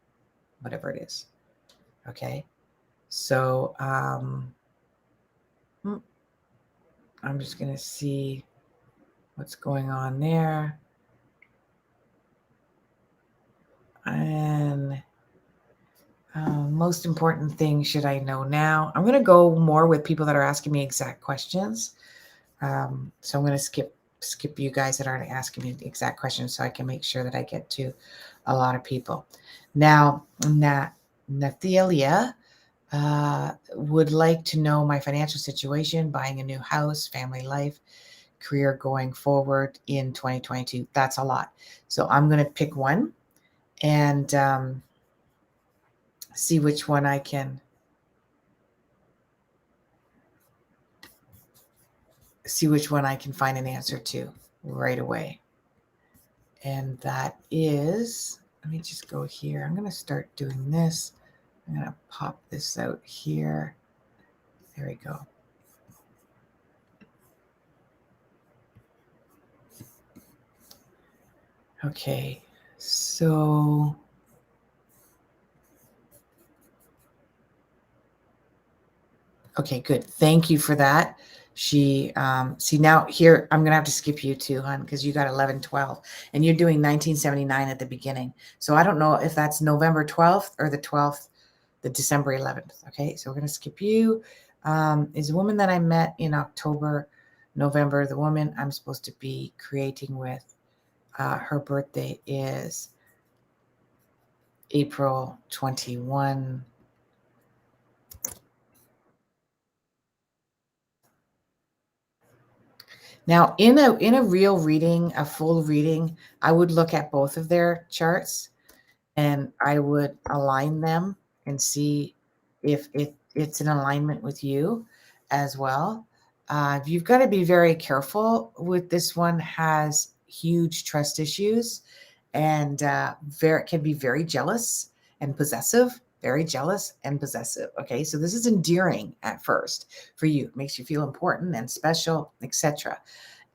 whatever it is. Okay. So I'm just going to see what's going on there. And most important thing should I know now? I'm going to go more with people that are asking me exact questions. So I'm going to skip you guys that aren't asking me the exact questions, so I can make sure that I get to a lot of people. Now, Nathalia would like to know my financial situation, buying a new house, family life, career going forward in 2022. That's a lot. So I'm going to pick one and see which one I can find an answer to right away. And that is, let me just go here. I'm going to start doing this. I'm going to pop this out here. There we go. Okay, so okay, good. Thank you for that. She see, now here I'm gonna have to skip you too, hon, because you got 11/12 and you're doing 1979 at the beginning. So I don't know if that's November 12th or the 12th, the December 11th. Okay, so we're gonna skip you. Is a woman that I met in October, November. The woman I'm supposed to be creating with, her birthday is April 21. Now, in a real reading, a full reading, I would look at both of their charts and I would align them and see if it's in alignment with you as well. You've got to be very careful with this one. Has huge trust issues and can be very jealous and possessive. Very jealous and possessive. Okay, so this is endearing at first for you. It makes you feel important and special, etc.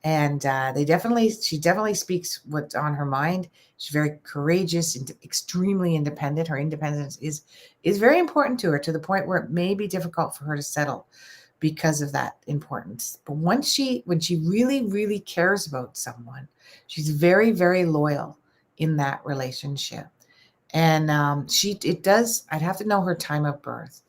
And she definitely speaks what's on her mind. She's very courageous and extremely independent. Her independence is very important to her, to the point where it may be difficult for her to settle because of that importance. But when she really, really cares about someone, she's very, very loyal in that relationship. And I'd have to know her time of birth.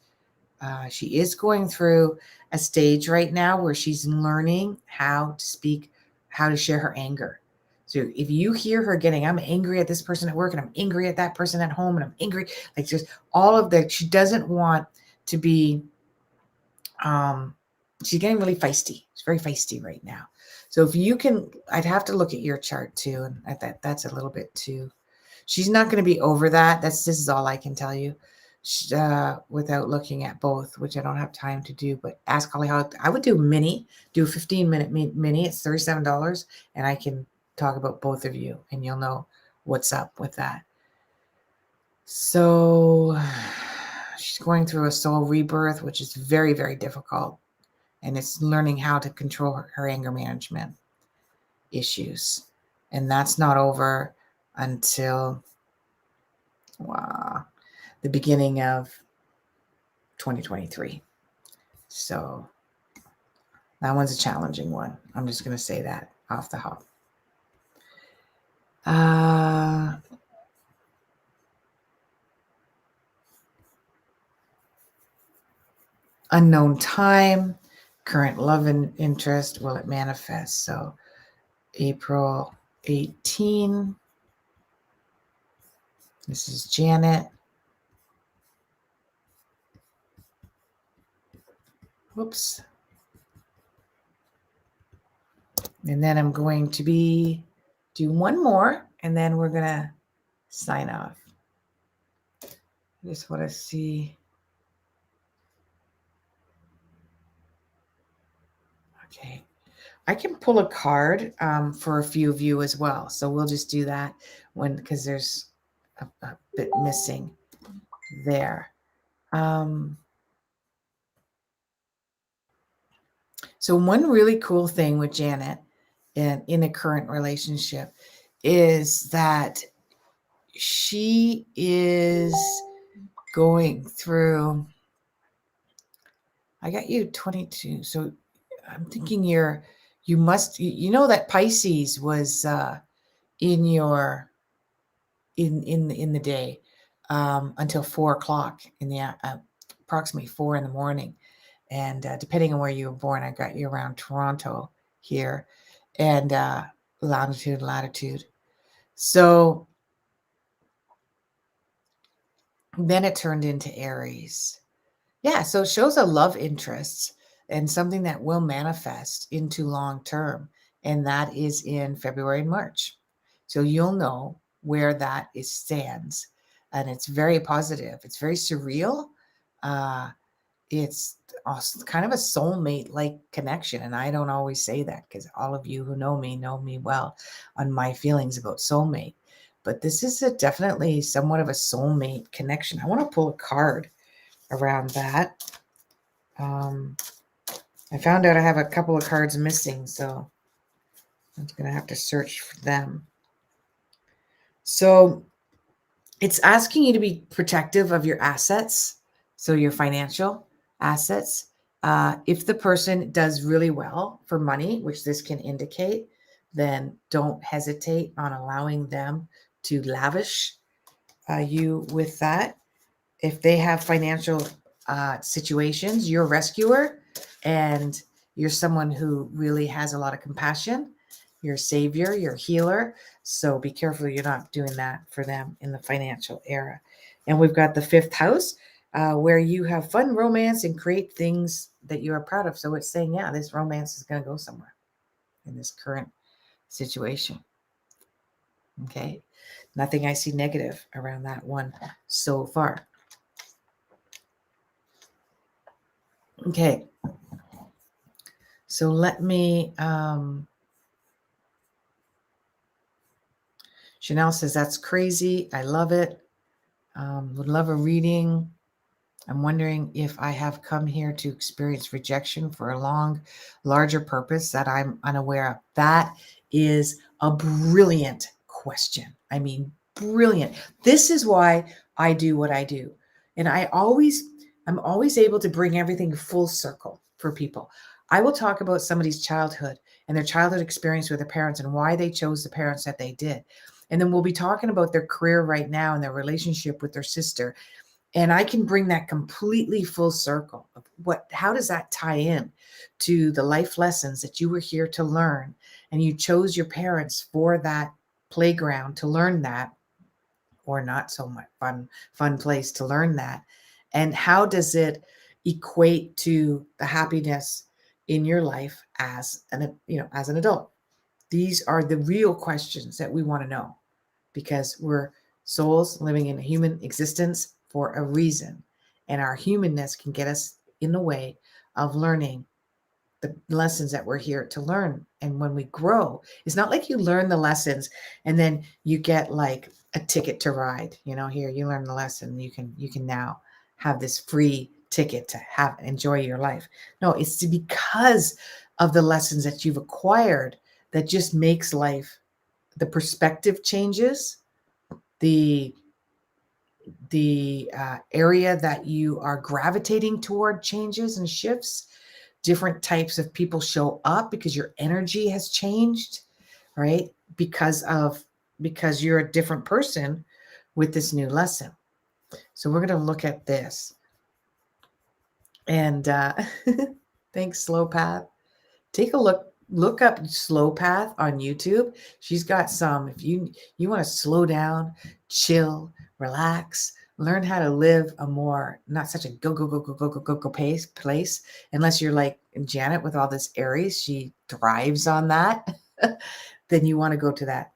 She is going through a stage right now where she's learning how to speak, how to share her anger. So if you hear her getting, I'm angry at this person at work and I'm angry at that person at home and I'm angry, like just all of that, she doesn't want to be, she's getting really feisty. She's very feisty right now. So if you can, I'd have to look at your chart too. And that's a little bit too, she's not going to be over that. This is all I can tell you. Without looking at both, which I don't have time to do, but ask Holly how I would do a 15-minute mini. It's $37 and I can talk about both of you and you'll know what's up with that. So she's going through a soul rebirth, which is very, very difficult. And it's learning how to control her anger management issues. And that's not over until the beginning of 2023. So that one's a challenging one. I'm just going to say that off the hop. Unknown time, current love and interest, will it manifest? So April 18. This is Janet. Whoops. And then I'm going to do one more, and then we're going to sign off. I just want to see. Okay. I can pull a card for a few of you as well. So we'll just do that because there's a bit missing there. So one really cool thing with Janet in a current relationship is that she is going through, I got you 22. So I'm thinking you know that Pisces was in the day until 4 o'clock in the approximately 4 in the morning. And depending on where you were born, I got you around Toronto here and longitude, latitude. So then it turned into Aries. Yeah, so it shows a love interest and something that will manifest into long term. And that is in February and March. So you'll know where that stands. And it's very positive. It's very surreal. It's kind of a soulmate-like connection. And I don't always say that because all of you who know me well on my feelings about soulmate. But this is definitely somewhat of a soulmate connection. I want to pull a card around that. I found out I have a couple of cards missing, so I'm going to have to search for them. So it's asking you to be protective of your assets, so your financial assets. If the person does really well for money, which this can indicate, then don't hesitate on allowing them to lavish you with that. If they have financial situations, you're a rescuer and you're someone who really has a lot of compassion. You're a savior, you're a healer. So be careful you're not doing that for them in the financial era. And we've got the 5th house where you have fun romance and create things that you are proud of. So it's saying, yeah, this romance is going to go somewhere in this current situation. Okay. Nothing I see negative around that one so far. Okay. So let me, Chanel says, that's crazy. I love it. Would love a reading. I'm wondering if I have come here to experience rejection for a larger purpose that I'm unaware of. That is a brilliant question. I mean, brilliant. This is why I do what I do. And I'm always able to bring everything full circle. for people. I will talk about somebody's childhood and their childhood experience with their parents and why they chose the parents that they did. And then we'll be talking about their career right now and their relationship with their sister. And I can bring that completely full circle of how does that tie in to the life lessons that you were here to learn, and you chose your parents for that playground to learn that, or not so much fun place to learn that. And how does it equate to the happiness in your life as an adult? These are the real questions that we want to know, because we're souls living in a human existence for a reason. And our humanness can get us in the way of learning the lessons that we're here to learn. And when we grow, it's not like you learn the lessons and then you get like a ticket to ride. Here you learn the lesson. You can now have this free ticket to enjoy your life. No, it's because of the lessons that you've acquired that just makes life, the perspective changes, the area that you are gravitating toward changes and shifts. Different types of people show up because your energy has changed, right? Because you're a different person with this new lesson. So we're going to look at this. And thanks, Slow Path. Take a look up Slow Path on YouTube. She's got some, if you want to slow down, chill, relax, learn how to live a more, not such a go place, unless you're like Janet with all this Aries, she thrives on that. Then you want to go to that.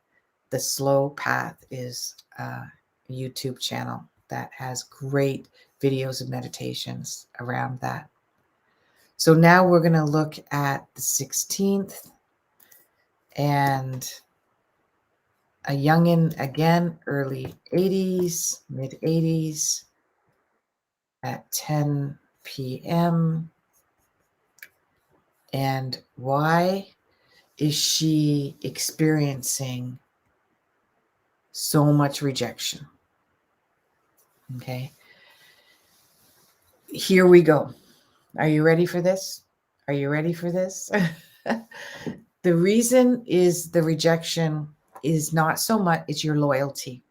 The Slow Path is a YouTube channel that has great videos of meditations around that. So now we're going to look at the 16th, and a youngin again, early 80s, mid 80s at 10 p.m. And why is she experiencing so much rejection? Okay. Here we go. Are you ready for this? Are you ready for this? The reason is the rejection is not so much, it's your loyalty.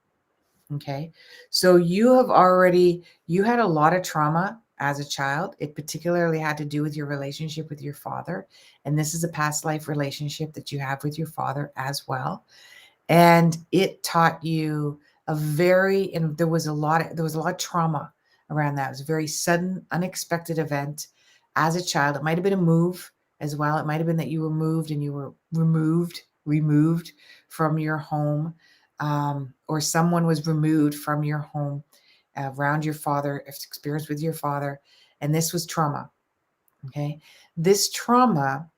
Okay. So you had a lot of trauma as a child. It particularly had to do with your relationship with your father. And this is a past life relationship that you have with your father as well. And it taught you and there was a lot of trauma around that. It was a very sudden, unexpected event as a child. It might have been a move as well. It might have been that you were moved and you were removed from your home, or someone was removed from your home around your father, experience with your father. And this was trauma. Okay. This trauma,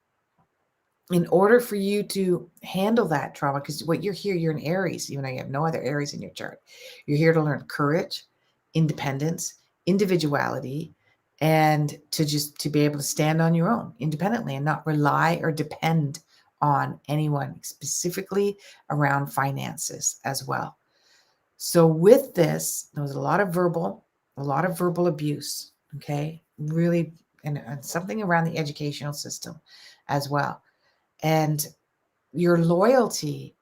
in order for you to handle that trauma, because what you're an Aries, even though you have no other Aries in your chart, you're here to learn courage, independence, individuality, and to be able to stand on your own independently and not rely or depend on anyone, specifically around finances as well. So with this, there was a lot of verbal abuse, okay? Really, and something around the educational system as well. And your loyalty,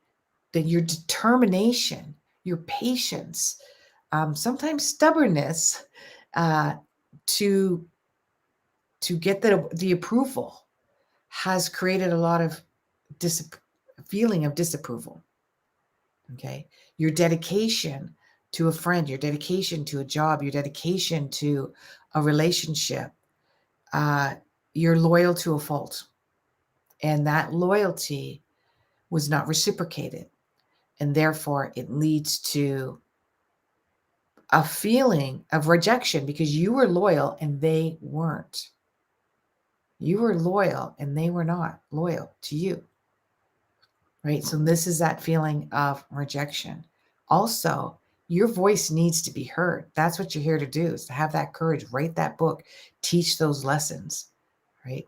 your determination, your patience, sometimes stubbornness, to get the approval has created a lot of feeling of disapproval. Okay. Your dedication to a friend, your dedication to a job, your dedication to a relationship, you're loyal to a fault. And that loyalty was not reciprocated. And therefore, it leads to a feeling of rejection because you were loyal and they weren't. You were loyal and they were not loyal to you. Right? So this is that feeling of rejection. Also, your voice needs to be heard. That's what you're here to do, is to have that courage, write that book, teach those lessons, right?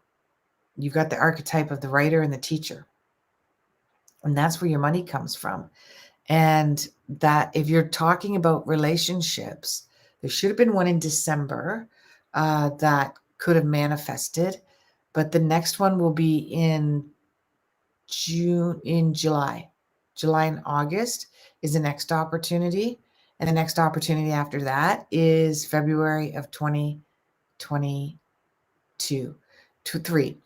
You've got the archetype of the writer and the teacher. And that's where your money comes from. And that if you're talking about relationships, there should have been one in December that could have manifested. But the next one will be in July. July and August is the next opportunity. And the next opportunity after that is February of 2022 to 3.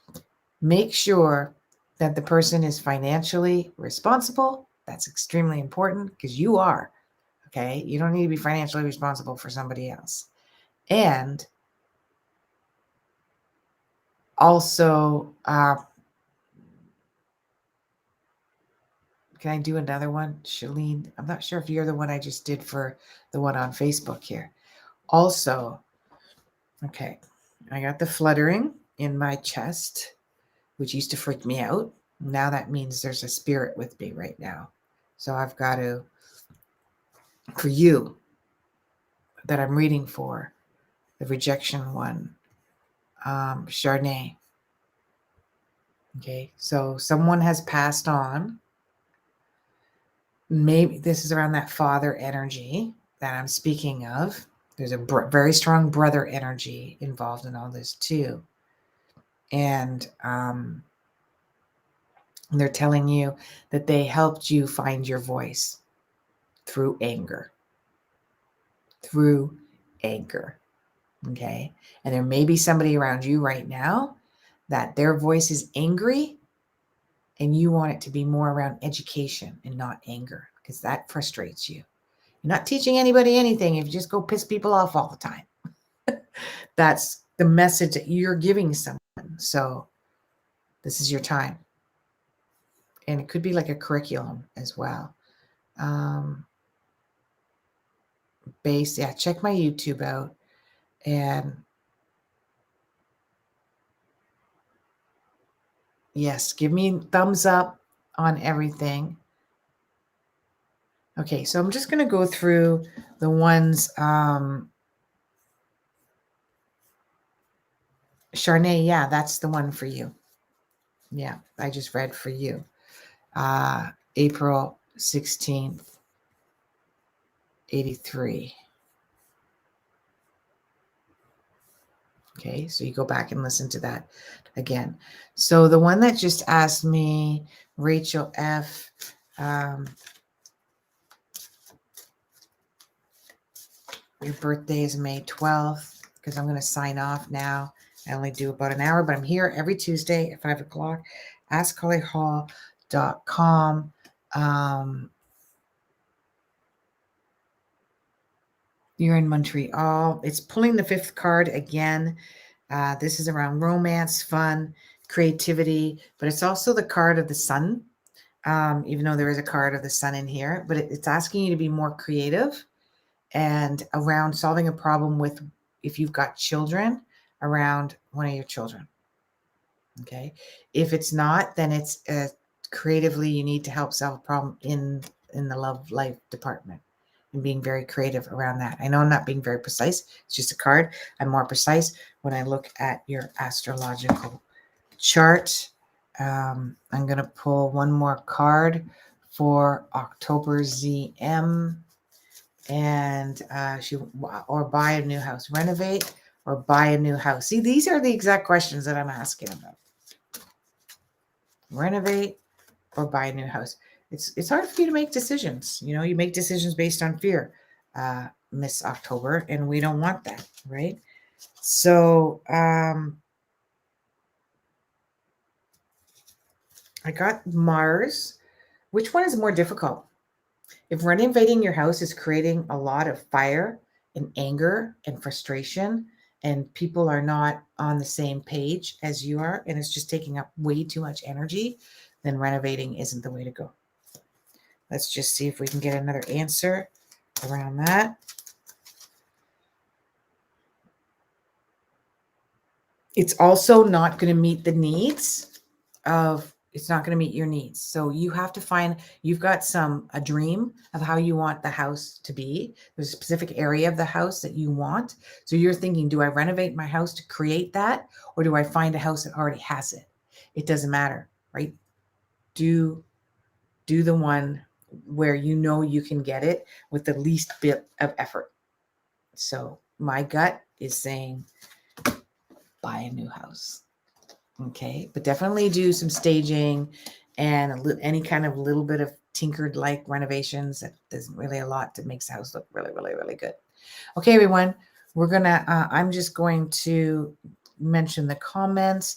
Make sure that the person is financially responsible. That's extremely important because you are. Okay. You don't need to be financially responsible for somebody else. And also, can I do another one? Shalene, I'm not sure if you're the one I just did for the one on Facebook here. Also, okay, I got the fluttering in my chest, which used to freak me out. Now that means there's a spirit with me right now. So I've got to, for you that I'm reading for, the rejection one, Chardonnay. Okay, so someone has passed on. Maybe this is around that father energy that I'm speaking of. There's a very strong brother energy involved in all this too. And they're telling you that they helped you find your voice through anger. Through anger. Okay. And there may be somebody around you right now that their voice is angry and you want it to be more around education and not anger because that frustrates you. You're not teaching anybody anything if you just go piss people off all the time. That's the message that you're giving someone. So this is your time. And it could be like a curriculum as well. Check my YouTube out. And yes, give me thumbs up on everything. Okay, so I'm just going to go through the ones. Charnay, yeah, that's the one for you. Yeah, I just read for you. April 16th, 83. Okay, so you go back and listen to that again. So the one that just asked me, Rachel F. Your birthday is May 12th, because I'm going to sign off now. I only do about an hour, but I'm here every Tuesday at 5 o'clock. AskHollyHall.com. You're in Montreal. It's pulling the 5th card again. This is around romance, fun, creativity, but it's also the card of the sun, even though there is a card of the sun in here. But it's asking you to be more creative and around solving a problem with, if you've got children, around one of your children. Okay. If it's not, then it's creatively, you need to help solve a problem in the love life department and being very creative around that. I know I'm not being very precise. It's just a card. I'm more precise when I look at your astrological chart. I'm going to pull one more card for October ZM. And or buy a new house, renovate or buy a new house. See, these are the exact questions that I'm asking about. Renovate or buy a new house. It's hard for you to make decisions. You know, you make decisions based on fear, Miss October, and we don't want that, right? So I got Mars. Which one is more difficult? If renovating your house is creating a lot of fire and anger and frustration, and people are not on the same page as you are, and it's just taking up way too much energy, then renovating isn't the way to go. Let's just see if we can get another answer around that. It's also not going to meet the needs of, it's not going to meet your needs. So you have to find, you've got a dream of how you want the house to be. There's a specific area of the house that you want. So you're thinking, do I renovate my house to create that? Or do I find a house that already has it? It doesn't matter, right? Do the one where you know you can get it with the least bit of effort. So my gut is saying, buy a new house. Okay, but definitely do some staging and any kind of little bit of tinkered like renovations. That isn't really a lot that makes the house look really, really, really good. Okay, everyone, we're gonna. I'm just going to mention the comments.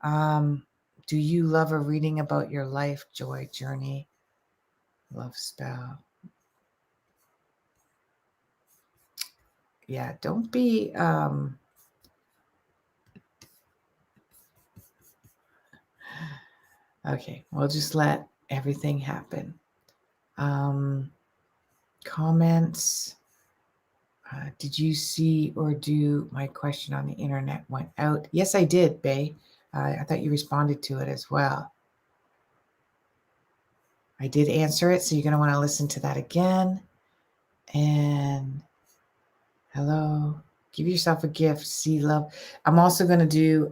Do you love a reading about your life, joy, journey, love spell? Yeah, don't be. Okay, we'll just let everything happen. Comments. Did you see or do my question on the internet went out? Yes, I did, Bay. I thought you responded to it as well. I did answer it, so you're going to want to listen to that again. And hello, give yourself a gift. See love. I'm also going to do,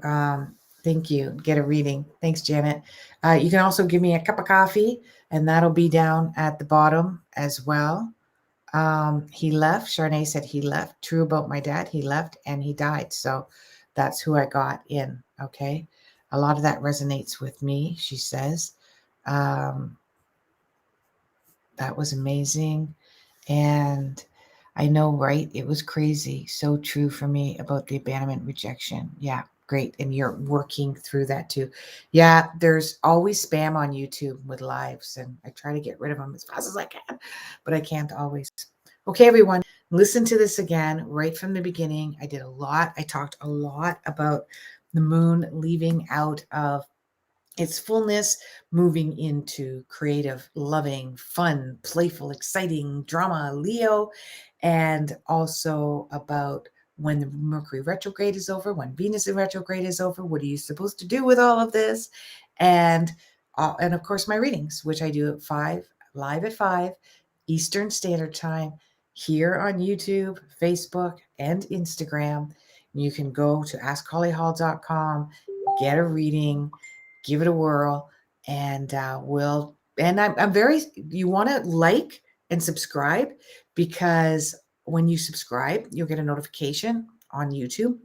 thank you, get a reading. Thanks, Janet. You can also give me a cup of coffee, and that'll be down at the bottom as well. He left. Charnay said he left. True about my dad. He left and he died. So that's who I got in. Okay. A lot of that resonates with me, she says. That was amazing. And I know, right? It was crazy. So true for me about the abandonment rejection. Yeah, great. And you're working through that too. Yeah, there's always spam on YouTube with lives, and I try to get rid of them as fast as I can, but I can't always. Okay, everyone, listen to this again right from the beginning. I did a lot. I talked a lot about the moon leaving out of its fullness, moving into creative, loving, fun, playful, exciting drama, Leo, and also about when the Mercury retrograde is over, when Venus in retrograde is over, what are you supposed to do with all of this? And of course, my readings, which I do at 5, live at 5 Eastern Standard Time here on YouTube, Facebook, and Instagram. You can go to askhollyhall.com, get a reading, give it a whirl, and I'm very, you want to like and subscribe, because when you subscribe, you'll get a notification on YouTube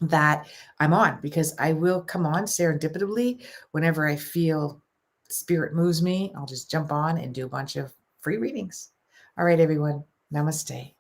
that I'm on, because I will come on serendipitously whenever I feel spirit moves me. I'll just jump on and do a bunch of free readings. All right, everyone. Namaste.